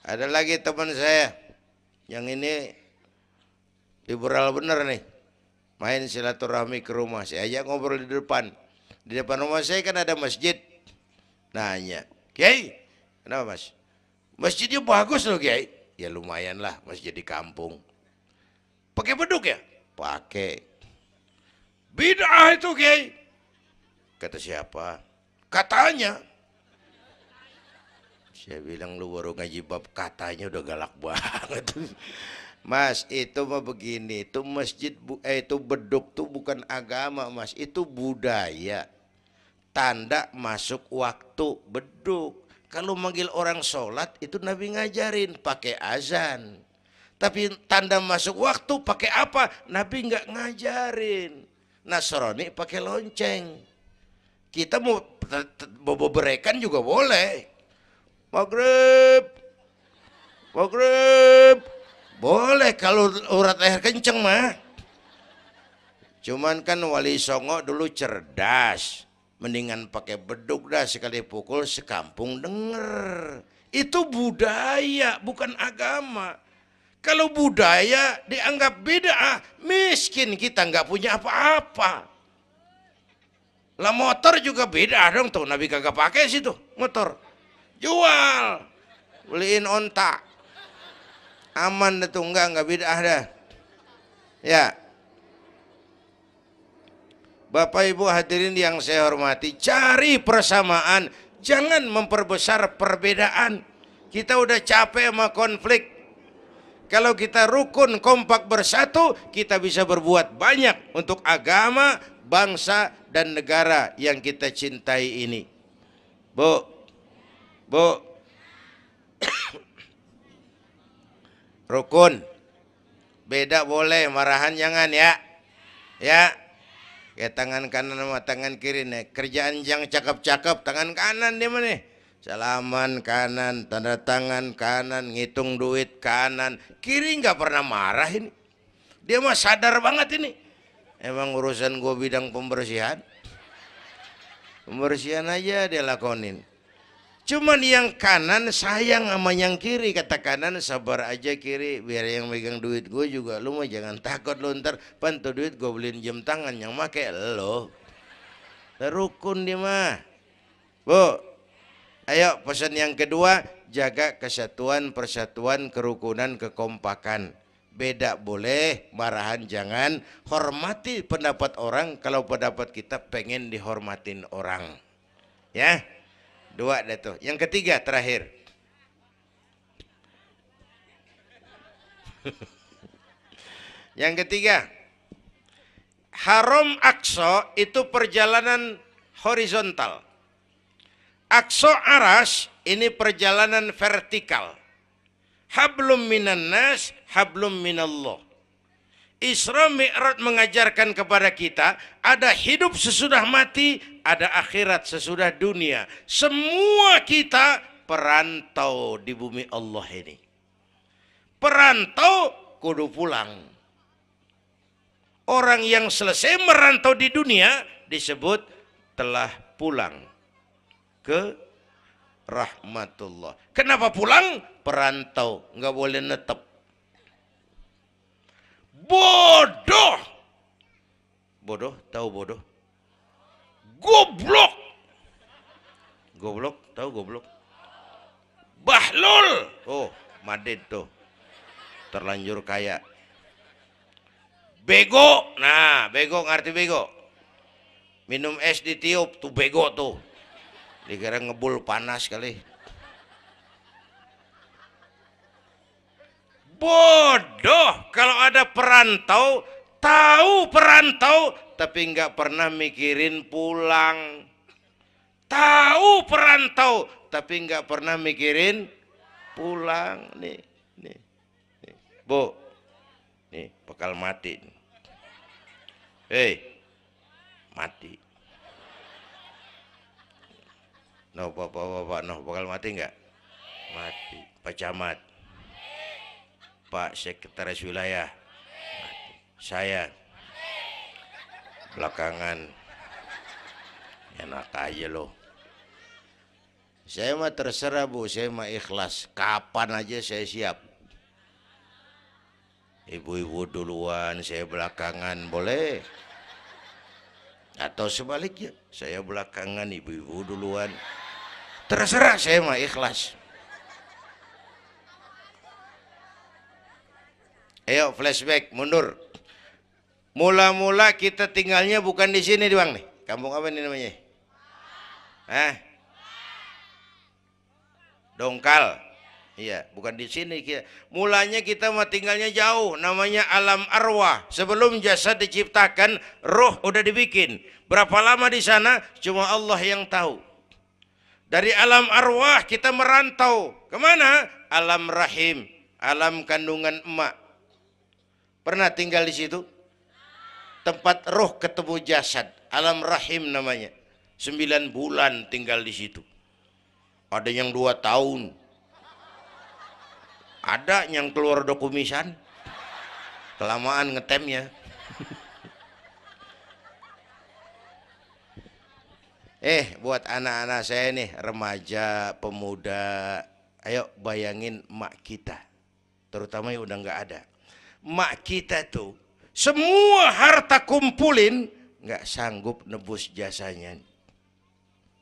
Ada lagi teman saya, yang ini liberal bener nih, main silaturahmi ke rumah. Saya ajak ngobrol di depan. Di depan rumah saya kan ada masjid. Nanya, Kiai, kenapa Mas? Masjidnya bagus loh Kiai. Ya lumayan lah, masjid di kampung. Pakai beduk ya? Pakai. Bid'ah itu Kiai. Kata siapa? Katanya. Saya bilang lu baru ngaji bab katanya udah galak banget. Mas, itu mah begini, itu masjid itu beduk tuh bukan agama Mas, itu budaya. Tanda masuk waktu beduk. Kalau manggil orang sholat itu Nabi ngajarin pakai azan. Tapi tanda masuk waktu pakai apa? Nabi nggak ngajarin. Nasrani pakai lonceng. Kita mau berekan juga boleh. Maghrib, maghrib, boleh kalau urat leher kenceng mah. Cuman kan Wali Songo dulu cerdas. Mendingan pakai beduk dah, sekali pukul sekampung denger. Itu budaya bukan agama. Kalau budaya dianggap bid'ah, miskin kita nggak punya apa-apa. Lah motor juga bid'ah dong tuh, Nabi kagak pakai situ motor. Jual, beliin onta. Aman dah tuh, enggak bid'ah dah. Ya. Bapak Ibu hadirin yang saya hormati, cari persamaan, jangan memperbesar perbedaan. Kita udah capek sama konflik. Kalau kita rukun, kompak, bersatu, kita bisa berbuat banyak untuk agama, bangsa, dan negara yang kita cintai ini. Bu, rukun, beda boleh, marahan jangan ya. Ya. Kayak tangan kanan sama tangan kiri nih. Kerjaan yang cakep-cakep tangan kanan dia mana nih? Salaman kanan, tanda tangan kanan, ngitung duit kanan. Kiri nggak pernah marah ini. Dia mah sadar banget ini. Emang urusan gue bidang pembersihan. Pembersihan aja dia lakonin. Cuman yang kanan sayang sama yang kiri. Kata kanan sabar aja kiri, biar yang megang duit gue juga. Lu mah jangan takut lu ntar pantu duit gue beliin jam tangan yang make lo. Rukun dia mah. Bu, ayo pesan yang kedua, jaga kesatuan, persatuan, kerukunan, kekompakan. Beda boleh, marahan jangan. Hormati pendapat orang kalau pendapat kita pengen dihormatin orang. Ya. Dua dah tuh. Yang ketiga terakhir. Yang ketiga, Haram Aqsa itu perjalanan horizontal. Aqsa Aras ini perjalanan vertikal. Hablum minan nas, hablum minallah. Isra Mi'raj mengajarkan kepada kita ada hidup sesudah mati, ada akhirat sesudah dunia. Semua kita perantau di bumi Allah ini. Perantau kudu pulang. Orang yang selesai merantau di dunia disebut telah pulang ke rahmatullah. Kenapa pulang? Perantau, nggak boleh netep. Bodoh. Bodoh, tahu bodoh? Goblok. Goblok, tahu goblok? Bahlul. Oh, Madid tuh. Terlanjur kaya. Bego. Nah, bego ngerti bego? Minum es ditiup tuh bego tuh. Dikira ngebul panas kali. Bodoh. Kalau ada perantau tahu perantau tapi nggak pernah mikirin pulang. Tahu perantau tapi nggak pernah mikirin pulang. Nih, nih, nih. Bu, nih bakal mati. Hei, mati. No, bapak, no, bakal mati nggak? Mati. Pak Camat, Pak Sekretaris Wilayah, saya belakangan enak aja loh. Saya mah terserah Bu, saya mah ikhlas. Kapan aja saya siap. Ibu-ibu duluan, saya belakangan, boleh. Atau sebaliknya, saya belakangan, ibu-ibu duluan. Terserah, saya mah ikhlas. Ayo flashback, mundur. Mula-mula kita tinggalnya bukan di sini Bang nih. Kampung apa ini namanya? Hah? Dongkal. Iya, bukan di sini kita. Mulanya kita mah tinggalnya jauh, namanya alam arwah. Sebelum jasad diciptakan, roh udah dibikin. Berapa lama di sana? Cuma Allah yang tahu. Dari alam arwah kita merantau kemana? Alam rahim, alam kandungan emak. Pernah tinggal di situ? Tempat roh ketemu jasad, alam rahim namanya. 9 bulan tinggal di situ. Ada yang 2 tahun. Ada yang keluar udah kumisan. Kelamaan ngetemnya. Buat anak-anak saya nih, remaja, pemuda, ayo bayangin mak kita, terutama yang udah nggak ada. Mak kita tuh semua harta kumpulin nggak sanggup nebus jasanya.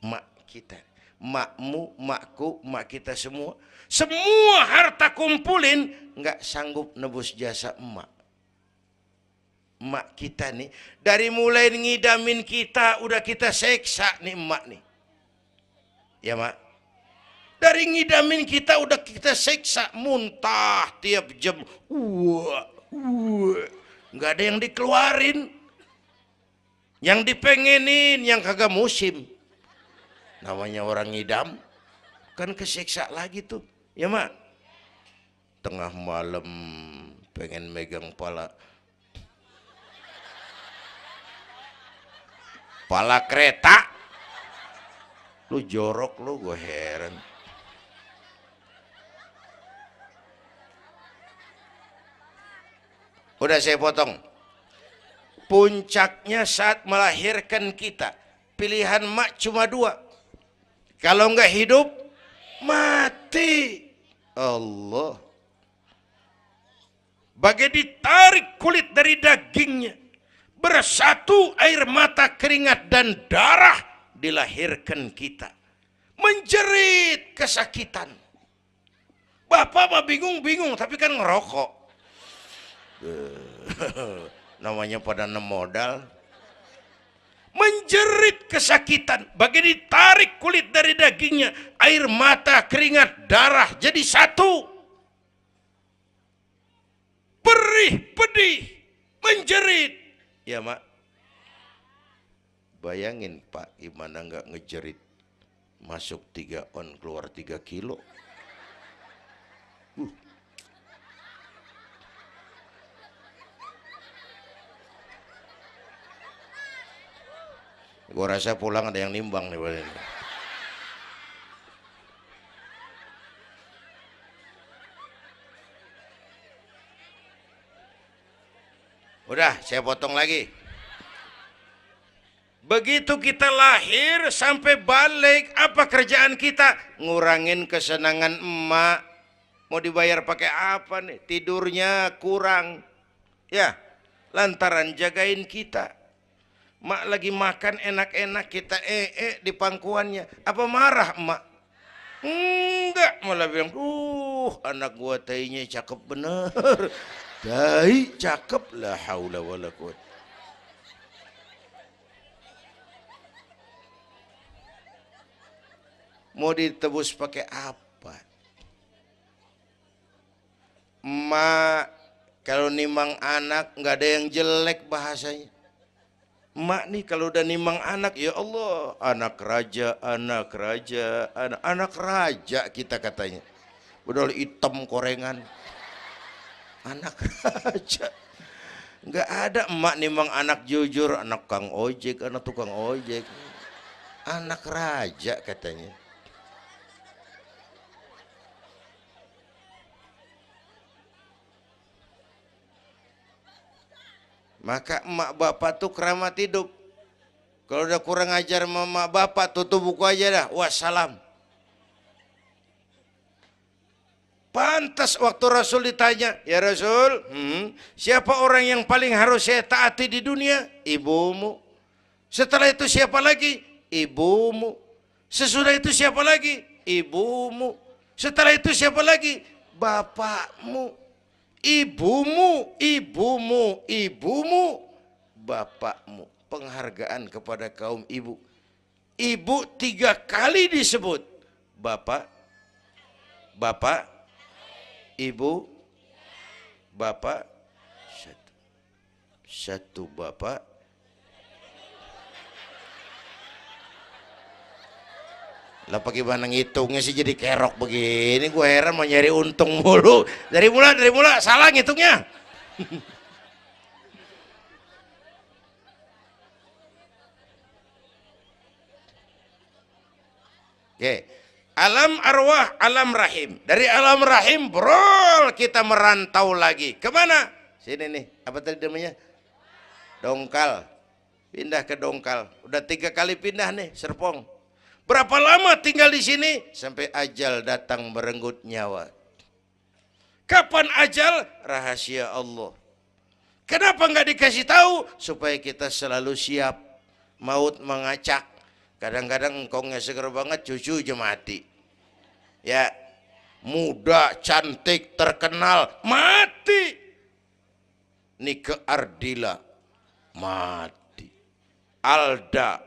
Mak kita, makmu, makku, mak kita semua harta kumpulin nggak sanggup nebus jasa emak. Emak kita nih, dari mulai ngidamin kita udah kita seksa nih emak nih. Ya mak, dari ngidamin kita udah kita seksa, muntah tiap jam. Nggak ada yang dikeluarin. Yang dipengenin yang kagak musim. Namanya orang ngidam, kan keseksa lagi tuh. Ya mak, tengah malam pengen megang pala kereta, lu jorok lu, gue heran. Udah saya potong. Puncaknya saat melahirkan kita, pilihan mak cuma 2. Kalau enggak hidup, mati. Allah. Bagai ditarik kulit dari dagingnya, bersatu air mata, keringat dan darah, dilahirkan kita. Menjerit kesakitan. Bapak mah bingung-bingung tapi kan ngerokok. Namanya pada modal. Menjerit kesakitan, bagai ditarik kulit dari dagingnya, air mata, keringat, darah jadi satu. Perih, pedih, menjerit. Ya mak, bayangin Pak, gimana nggak ngejerit. Masuk 3 on, keluar 3 kilo. Gue rasa pulang ada yang nimbang nih. Udah, saya potong lagi. Begitu kita lahir sampai balik, apa kerjaan kita? Ngurangin kesenangan emak. Mau dibayar pakai apa nih? Tidurnya kurang. Ya, lantaran jagain kita. Mak lagi makan enak-enak, kita di pangkuannya. Apa marah emak? Enggak, malah bilang, anak gua tainya cakep bener. Tai cakep, la haula wala quwwata. Mau ditebus pakai apa? Emak Kalau nimang anak nggak ada yang jelek bahasanya. Emak nih kalau udah nimang anak, ya Allah, anak raja, anak raja, anak raja kita katanya. Udah hitam korengan, anak raja. Nggak ada emak nimang anak jujur, anak kang ojek, anak tukang ojek, anak raja katanya. Maka emak bapak tuh keramat hidup. Kalau udah kurang ajar sama emak bapak, tutup buku aja dah. Wassalam. Pantas waktu Rasul ditanya, ya Rasul, siapa orang yang paling harus saya taati di dunia? Ibumu. Setelah itu siapa lagi? Ibumu. Sesudah itu siapa lagi? Ibumu. Setelah itu siapa lagi? Bapakmu. Ibumu, ibumu, ibumu, bapakmu. Penghargaan kepada kaum ibu. Ibu 3 kali disebut. Bapak, bapak, ibu, bapak, satu bapak. Lah bagaimana ngitungnya sih jadi kerok begini? Gue heran mau nyari untung mulu. Dari mula salah ngitungnya. Oke. Alam arwah, alam rahim. Dari alam rahim, brol, kita merantau lagi. Kemana? Sini nih, apa tadi namanya? Dongkal. Pindah ke Dongkal. Udah 3 kali pindah nih, Serpong. Berapa lama tinggal di sini? Sampai ajal datang merenggut nyawa. Kapan ajal? Rahasia Allah. Kenapa nggak dikasih tahu? Supaya kita selalu siap. Maut mengacak. Kadang-kadang engkongnya seger banget, cucu aja mati. Ya, muda, cantik, terkenal, mati. Nike Ardila, mati. Alda,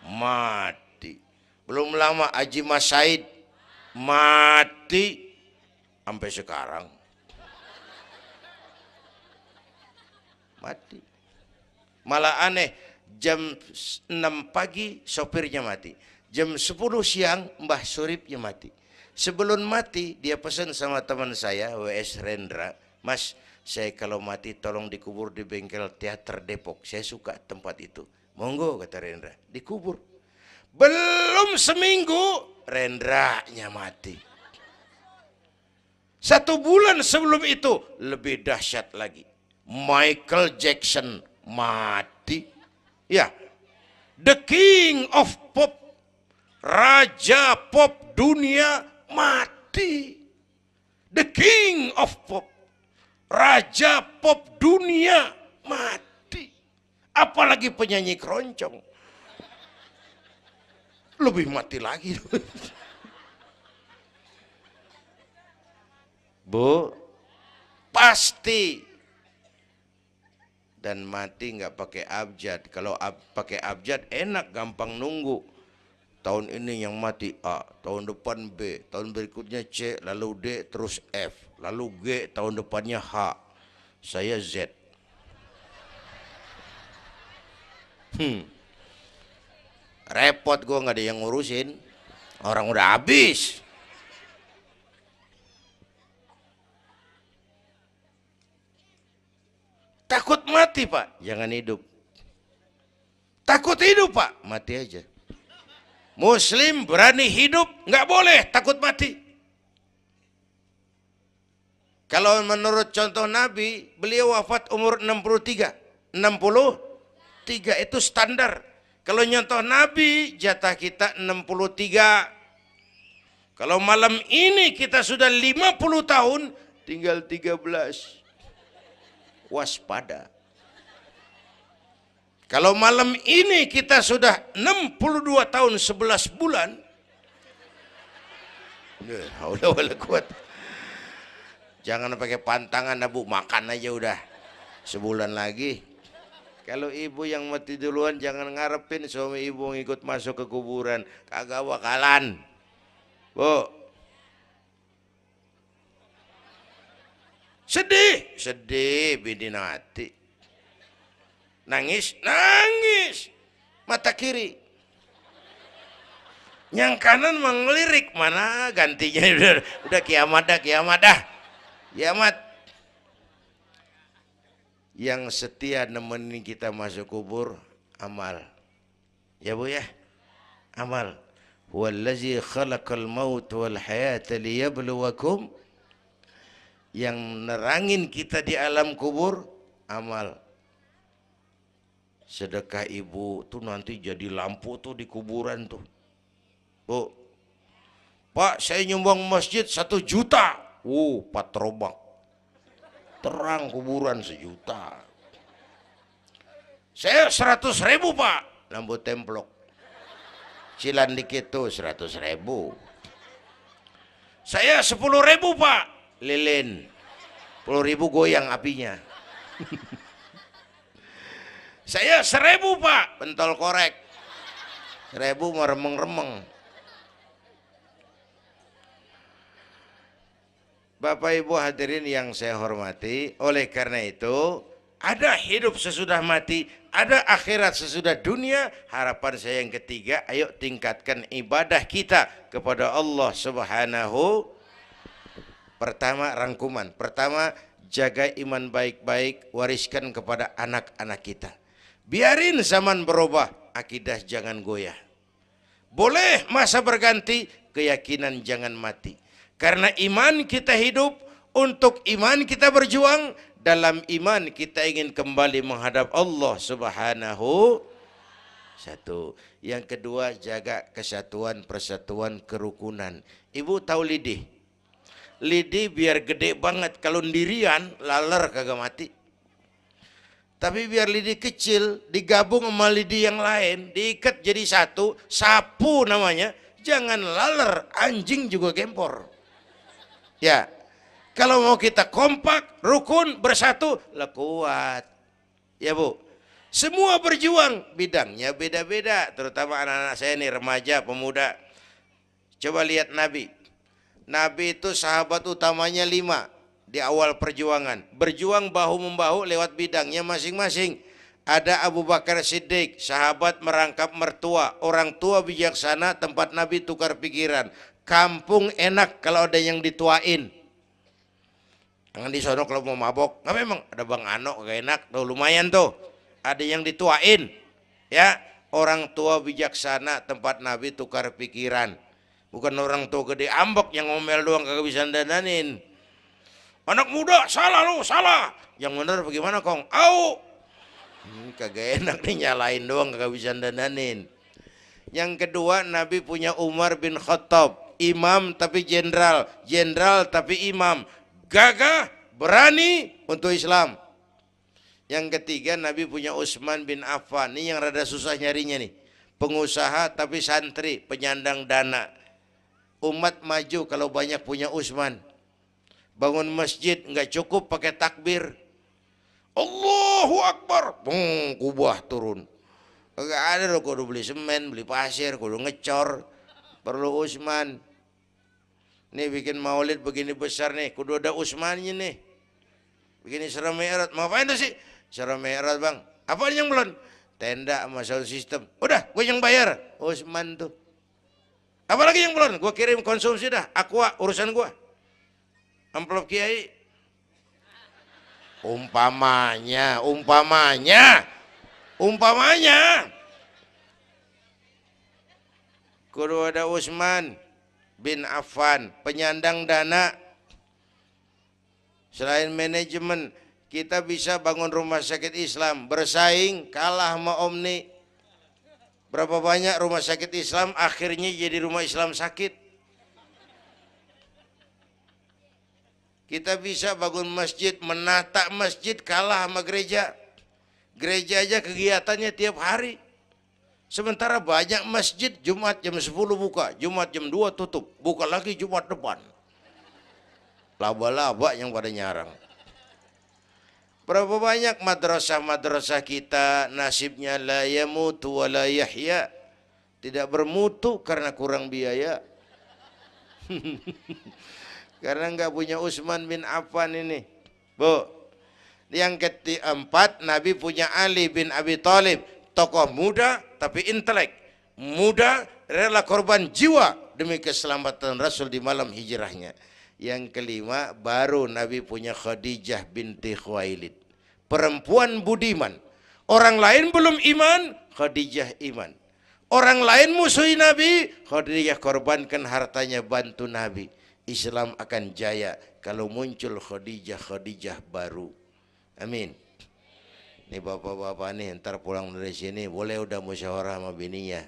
mati. Belum lama Haji Mas Said, mati. Sampai sekarang mati. Malah aneh, jam 6 pagi sopirnya mati, jam 10 siang Mbah Suripnya mati. Sebelum mati dia pesan sama teman saya WS Rendra, Mas, saya kalau mati tolong dikubur di bengkel teater Depok, saya suka tempat itu. Monggo, kata Rendra, dikubur. Belum seminggu Rendranya mati. 1 bulan sebelum itu lebih dahsyat lagi, Michael Jackson mati. Ya, the king of pop, raja pop dunia mati. The king of pop, raja pop dunia mati. Apalagi penyanyi keroncong, lebih mati lagi. Bu, pasti. Dan mati nggak pakai abjad. Kalau pakai abjad enak, gampang nunggu. Tahun ini yang mati A, tahun depan B, tahun berikutnya C, lalu D, terus F, lalu G, tahun depannya H. Saya Z. Repot, gue nggak ada yang ngurusin. Orang udah habis. Takut mati, Pak, jangan hidup. Takut hidup, Pak, mati aja. Muslim berani hidup, nggak boleh takut mati. Kalau menurut contoh Nabi, beliau wafat umur 63. 63 itu standar. Kalau nyontoh Nabi, jatah kita 63. Kalau malam ini kita sudah 50 tahun, tinggal 13. Waspada. Kalau malam ini kita sudah 62 tahun 11 bulan, udah kuat. Jangan pakai pantangan, Bu, makan aja udah. Sebulan lagi. Kalau ibu yang mati duluan, jangan ngarepin suami ibu ngikut masuk ke kuburan, kagak bakalan. Bu, Sedih, sedih bidinati. Nangis, nangis. Mata kiri. Yang kanan mengelirik, mana gantinya udah kiamat dah, kiamat dah. Kiamat. Yang setia nemenin kita masuk kubur, amal. Ya Bu ya, amal. Wallazi khalaqal maut wal hayata liyabluwakum. Yang nerangin kita di alam kubur, amal. Sedekah ibu tuh nanti jadi lampu tuh di kuburan tuh. Bu, Pak saya nyumbang masjid 1 juta. Patrobak. Terang kuburan 1 juta. Saya 100.000 Pak. Lampu templok. Cilan dikit tuh 100.000. Saya 10.000 Pak. Lilin. 10.000 goyang apinya. Saya 1.000 Pak. Pentol korek. 1.000 meremeng-remeng. Bapak Ibu hadirin yang saya hormati, oleh karena itu ada hidup sesudah mati, ada akhirat sesudah dunia. Harapan saya yang ketiga, ayo tingkatkan ibadah kita kepada Allah Subhanahu. Pertama rangkuman, pertama jaga iman baik-baik, wariskan kepada anak-anak kita. Biarin zaman berubah, akidah jangan goyah. Boleh masa berganti, keyakinan jangan mati. Karena iman kita hidup, untuk iman kita berjuang, dalam iman kita ingin kembali menghadap Allah Subhanahu. Satu. Yang kedua, jaga kesatuan, persatuan, kerukunan. Ibu tahu lidi? Lidi biar gede banget, kalau ndirian laler kagak mati. Tapi biar lidi kecil digabung sama lidi yang lain, diikat jadi satu, sapu namanya, jangan laler, anjing juga gempor. Ya, kalau mau kita kompak, rukun, bersatu, lah kuat. Ya Bu, semua berjuang, bidangnya beda-beda, terutama anak-anak saya nih, remaja, pemuda. Coba lihat Nabi. Nabi itu sahabat utamanya 5 di awal perjuangan. Berjuang bahu-membahu lewat bidangnya masing-masing. Ada Abu Bakar Siddiq, sahabat merangkap mertua, orang tua bijaksana, tempat Nabi tukar pikiran. Kampung enak kalau ada yang dituain. Jangan di sono kalau mau mabok. Nggak, memang ada Bang Ano gak enak tuh, lumayan tuh. Ada yang dituain. Ya, orang tua bijaksana, tempat Nabi tukar pikiran. Bukan orang tua gede ambek yang ngomel doang kagak bisa dandanin. Anak muda salah lu, salah. Yang bener bagaimana Kong? Au. Kagak enak nih, nyalain doang kagak bisa dandanin. Yang kedua, Nabi punya Umar bin Khattab. Imam tapi jenderal, jenderal tapi imam, gagah, berani untuk Islam. Yang ketiga, Nabi punya Utsman bin Affan. Ini yang rada susah nyarinya nih. Pengusaha tapi santri, penyandang dana. Umat maju kalau banyak punya Utsman. Bangun masjid nggak cukup pakai takbir. Allahu Akbar, kubah turun. Kagak ada loh, kudu beli semen, beli pasir, kudu ngecor. Perlu Utsman. Nih bikin maulid begini besar nih, kudu ada Utsmannya nih. Begini Isra Mi'raj, mau ngapain tuh sih? Isra Mi'raj Bang, apa yang belum? Tenda sama sound system. Udah, gue yang bayar. Utsman tuh. Apalagi yang belum? Gue kirim konsumsi dah, Aqua urusan gue. Amplop Kiai. Umpamanya. Kudu ada Utsman bin Affan, penyandang dana. Selain manajemen, kita bisa bangun rumah sakit Islam, bersaing kalah sama Omni. Berapa banyak rumah sakit Islam akhirnya jadi rumah Islam sakit. Kita bisa bangun masjid, menata masjid kalah sama gereja. Gereja aja kegiatannya tiap hari. Sementara banyak masjid Jumat jam 10 buka, Jumat jam 2 tutup, buka lagi Jumat depan. Laba-laba yang pada nyarang. Berapa banyak madrasah-madrasah kita nasibnya la yamutu wa la yahya. Tidak bermutu karena kurang biaya. Karena nggak punya Utsman bin Affan ini. Bu. Yang keempat, Nabi punya Ali bin Abi Thalib, tokoh muda tapi intelek, muda rela korban jiwa demi keselamatan Rasul di malam hijrahnya. Yang kelima, baru Nabi punya Khadijah binti Khuwailid, perempuan budiman. Orang lain belum iman, Khadijah iman. Orang lain musuhi Nabi, Khadijah korbankan hartanya bantu Nabi. Islam akan jaya kalau muncul Khadijah baru. Amin. Nih bapak-bapak nih ntar pulang dari sini boleh udah musyawarah sama bininya.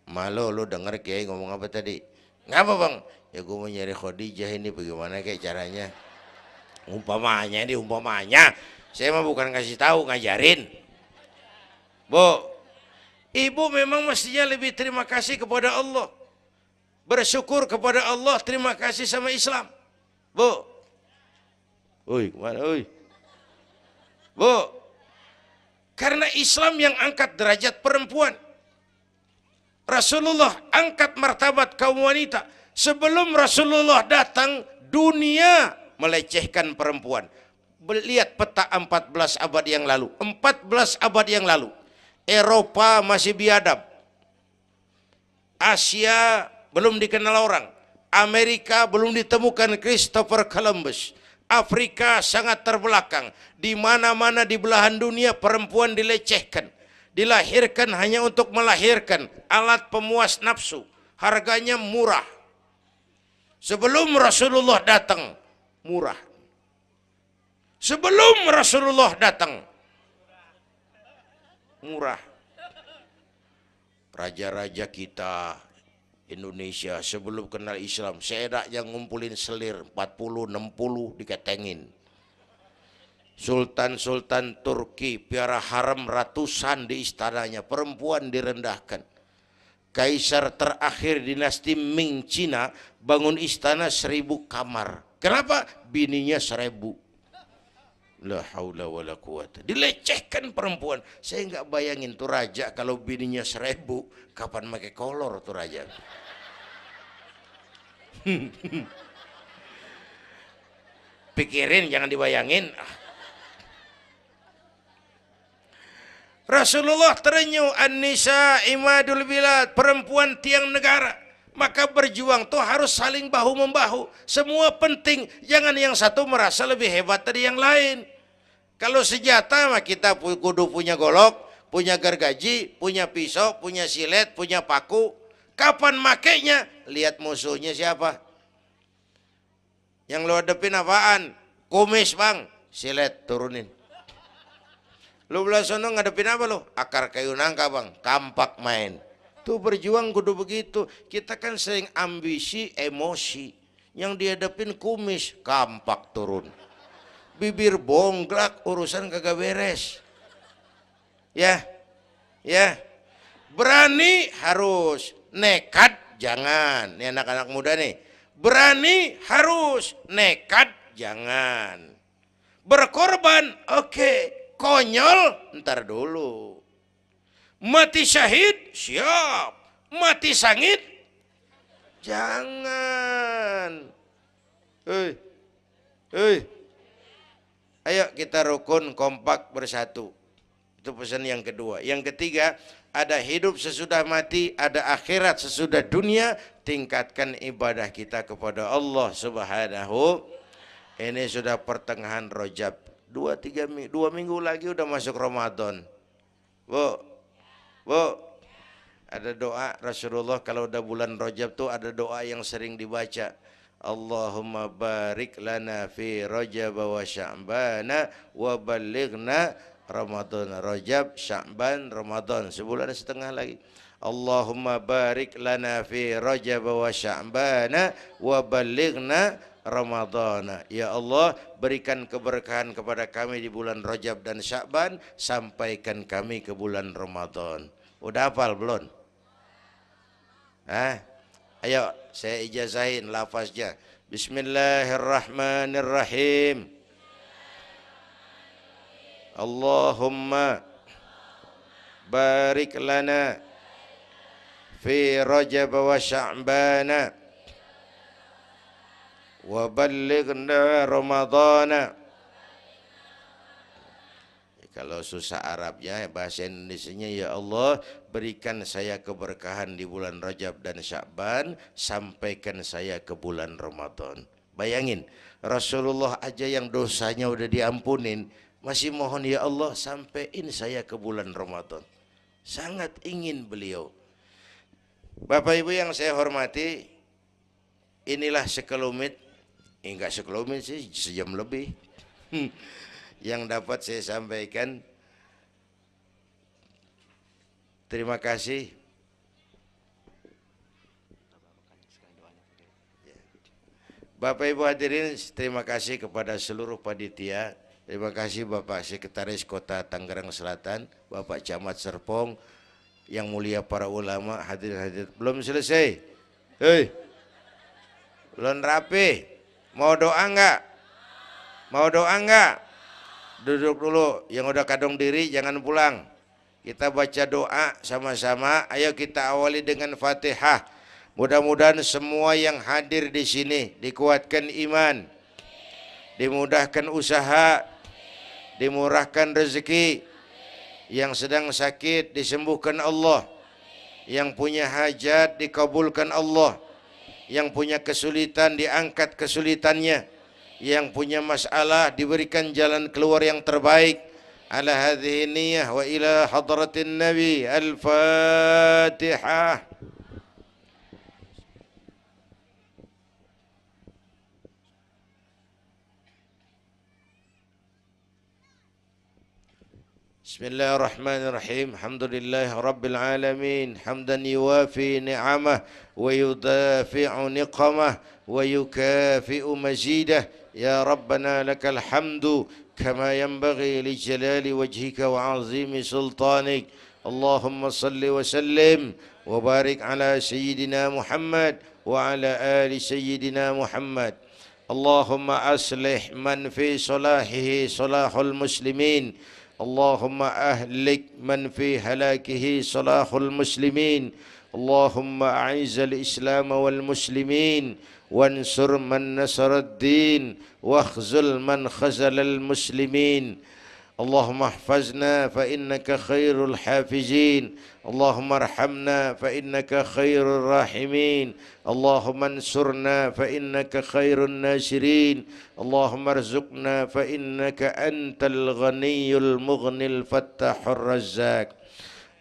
Malu lu denger Kiai ngomong apa tadi? Ngapa bang? Ya gue mau nyari Khadijah ini bagaimana kayak caranya? Umpamanya ini umpamanya. Saya mah bukan kasih tahu, ngajarin. Bu, ibu memang mestinya lebih terima kasih kepada Allah. Bersyukur kepada Allah, terima kasih sama Islam. Bu. Oi, kemana oi? Bu, karena Islam yang angkat derajat perempuan. Rasulullah angkat martabat kaum wanita. Sebelum Rasulullah datang, dunia melecehkan perempuan. Lihat peta 14 abad yang lalu. 14 abad yang lalu. Eropa masih biadab. Asia belum dikenal orang. Amerika belum ditemukan Christopher Columbus. Afrika sangat terbelakang. Di mana-mana di belahan dunia perempuan dilecehkan. Dilahirkan hanya untuk melahirkan, alat pemuas nafsu. Harganya murah. Sebelum Rasulullah datang, murah. Sebelum Rasulullah datang, murah. Raja-raja kita Indonesia sebelum kenal Islam, seedak yang ngumpulin selir 40, 60 diketengin. Sultan-sultan Turki piara haram ratusan di istananya, perempuan direndahkan. Kaisar terakhir dinasti Ming Cina bangun istana 1000 kamar. Kenapa? Bininya 1000. La haula wala quwata. Dilecehkan perempuan. Saya nggak bayangin tuh raja kalau bininya 1000, kapan pakai kolor tuh raja. Pikirin, jangan dibayangin. Rasulullah terenyuh, an-nisa imadul bilad, perempuan tiang negara. Maka berjuang tuh harus saling bahu-membahu. Semua penting, jangan yang satu merasa lebih hebat dari yang lain. Kalau senjata mah kita kudu punya golok, punya gergaji, punya pisau, punya silet, punya paku. Kapan makainya? Lihat musuhnya siapa. Yang lo hadepin apaan? Kumis bang, silet turunin. Lu belah sono ngadepin apa lo? Akar kayu nangka bang, kampak main. Tuh berjuang kudu begitu. Kita kan sering ambisi, emosi. Yang dihadapin kumis, kampak turun. Bibir bonglak, urusan kagak beres. Ya, ya. Berani harus, nekat jangan. Ini anak-anak muda nih. Berani harus, nekat jangan. Berkorban, oke. Konyol, ntar dulu. Mati syahid, siap. Mati sangit, jangan. Hei, hei. Ayo kita rukun, kompak, bersatu. Itu pesan yang kedua. Yang ketiga, ada hidup sesudah mati, ada akhirat sesudah dunia. Tingkatkan ibadah kita kepada Allah Subhanahu. Ini sudah pertengahan Rajab. 2 minggu lagi udah masuk Ramadan. Bu, ada doa Rasulullah kalau udah bulan Rajab tuh ada doa yang sering dibaca. Allahumma barik lana fi Rajab wa Sya'bana wa ballighna Ramadan. Rajab, Sya'ban, Ramadan, sebulan setengah lagi. Allahumma barik lana fi Rajab wa Sya'bana wa ballighna Ramadhan. Ya Allah, berikan keberkahan kepada kami di bulan Rajab dan Sya'ban, sampaikan kami ke bulan Ramadan. Udah hafal belum? Ayo saya ijazahin lafaznya. Bismillahirrahmanirrahim. Allahumma barik lana fi Rajab wa Sya'bana wa ballighna Ramadhana Kalau susah Arabnya, bahasa Indonesianya, ya Allah berikan saya keberkahan di bulan Rajab dan Sya'ban, sampaikan saya ke bulan Ramadan. Bayangin, Rasulullah aja yang dosanya udah diampunin, masih mohon ya Allah sampaiin saya ke bulan Ramadan. Sangat ingin beliau. Bapak Ibu yang saya hormati, inilah sekelumit, enggak sekelumit sih, sejam lebih yang dapat saya sampaikan. Terima kasih. Bapak Ibu hadirin, terima kasih kepada seluruh panitia. Terima kasih Bapak Sekretaris Kota Tangerang Selatan, Bapak Camat Serpong, yang mulia para ulama, hadirin-hadirin. Belum selesai. Hei, belum rapi. Mau doa enggak? Mau doa enggak? Duduk dulu. Yang udah kadung diri jangan pulang. Kita baca doa sama-sama. Ayo kita awali dengan Fatihah. Mudah-mudahan semua yang hadir di sini dikuatkan iman, dimudahkan usaha, dimurahkan rezeki, yang sedang sakit disembuhkan Allah, yang punya hajat dikabulkan Allah, yang punya kesulitan diangkat kesulitannya, yang punya masalah diberikan jalan keluar yang terbaik. Ala hadhihi niyyah wa ila hadratin Nabi. Al-Fatihah. Bismillahirrahmanirrahim. Alhamdulillah Rabbil Alamin. Hamdan yuwafi ni'amah wa yudafi'u niqamah wa yukafi'u mazidah. Ya Rabbana lakal hamdu kama yanbaghi li jalali wajhika wa azimi sultanik. Allahumma salli wa sallim wa barik ala Sayyidina Muhammad wa ala ali Sayyidina Muhammad. Allahumma aslih man fi salahihi salahul muslimin. اللهم أهلك من في هلاكه صلاح المسلمين. اللهم أعز الإسلام والمسلمين وانصر من نصر الدين واخذل من خذل المسلمين. اللهم احفظنا فإنك خير الحافظين. اللهم ارحمنا فإنك خير الراحمين. اللهم انصرنا فإنك خير الناصرين. اللهم ارزقنا فإنك أنت الغني المغني الفتاح الرزاق.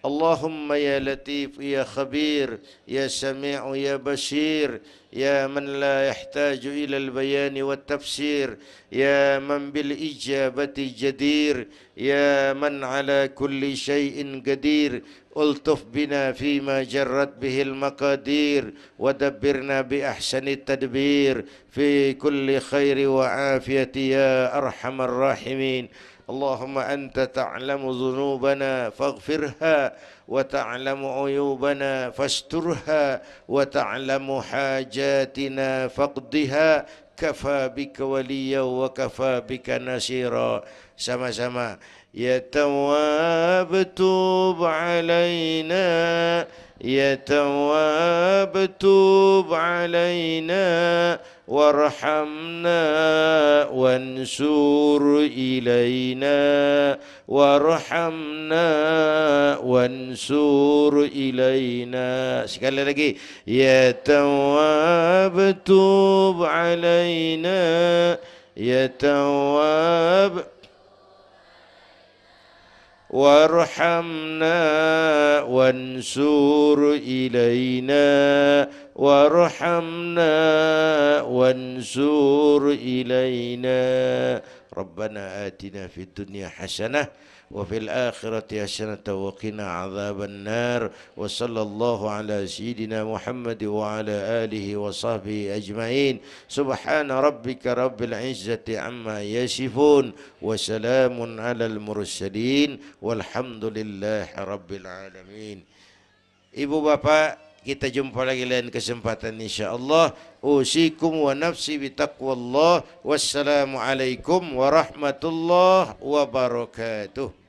اللهم يا لطيف يا خبير يا سميع يا بصير يا من لا يحتاج إلى البيان والتفسير يا من بالإجابة جدير يا من على كل شيء قدير ألطف بنا فيما جرت به المقادير ودبرنا بأحسن التدبير في كل خير وعافية يا أرحم الراحمين. اللهم أنت تعلم ذنوبنا فاغفرها وتعلم عيوبنا فاسترها وتعلم حاجاتنا فاقضها. كفى بك وليا وكفى بك نصيرا. Sama-sama. Ya Tawwab tub alaina, Ya Tawwab tub alaina, warhamna wansur ilaina, warhamna wansur ilaina. Sekali lagi. Ya Tawwab tub alaina, Ya Tawwab warhamna wansur ilaina, warhamna wansur ilaina. Rabbana atina fid dunya hasanah wa fil akhirati hasanah wa qina adzaban nar. Wa sallallahu ala sayyidina Muhammad wa ala alihi wa sahbihi ajma'in. Subhana rabbika rabbil izzati amma yasifun wa salamun alal mursalin walhamdulillahi rabbil alamin. Ibu bapak, kita jumpa lagi lain kesempatan insyaallah. Usikum wa nafsi bitaqwallah. Wassalamu alaikum warahmatullahi wabarakatuh.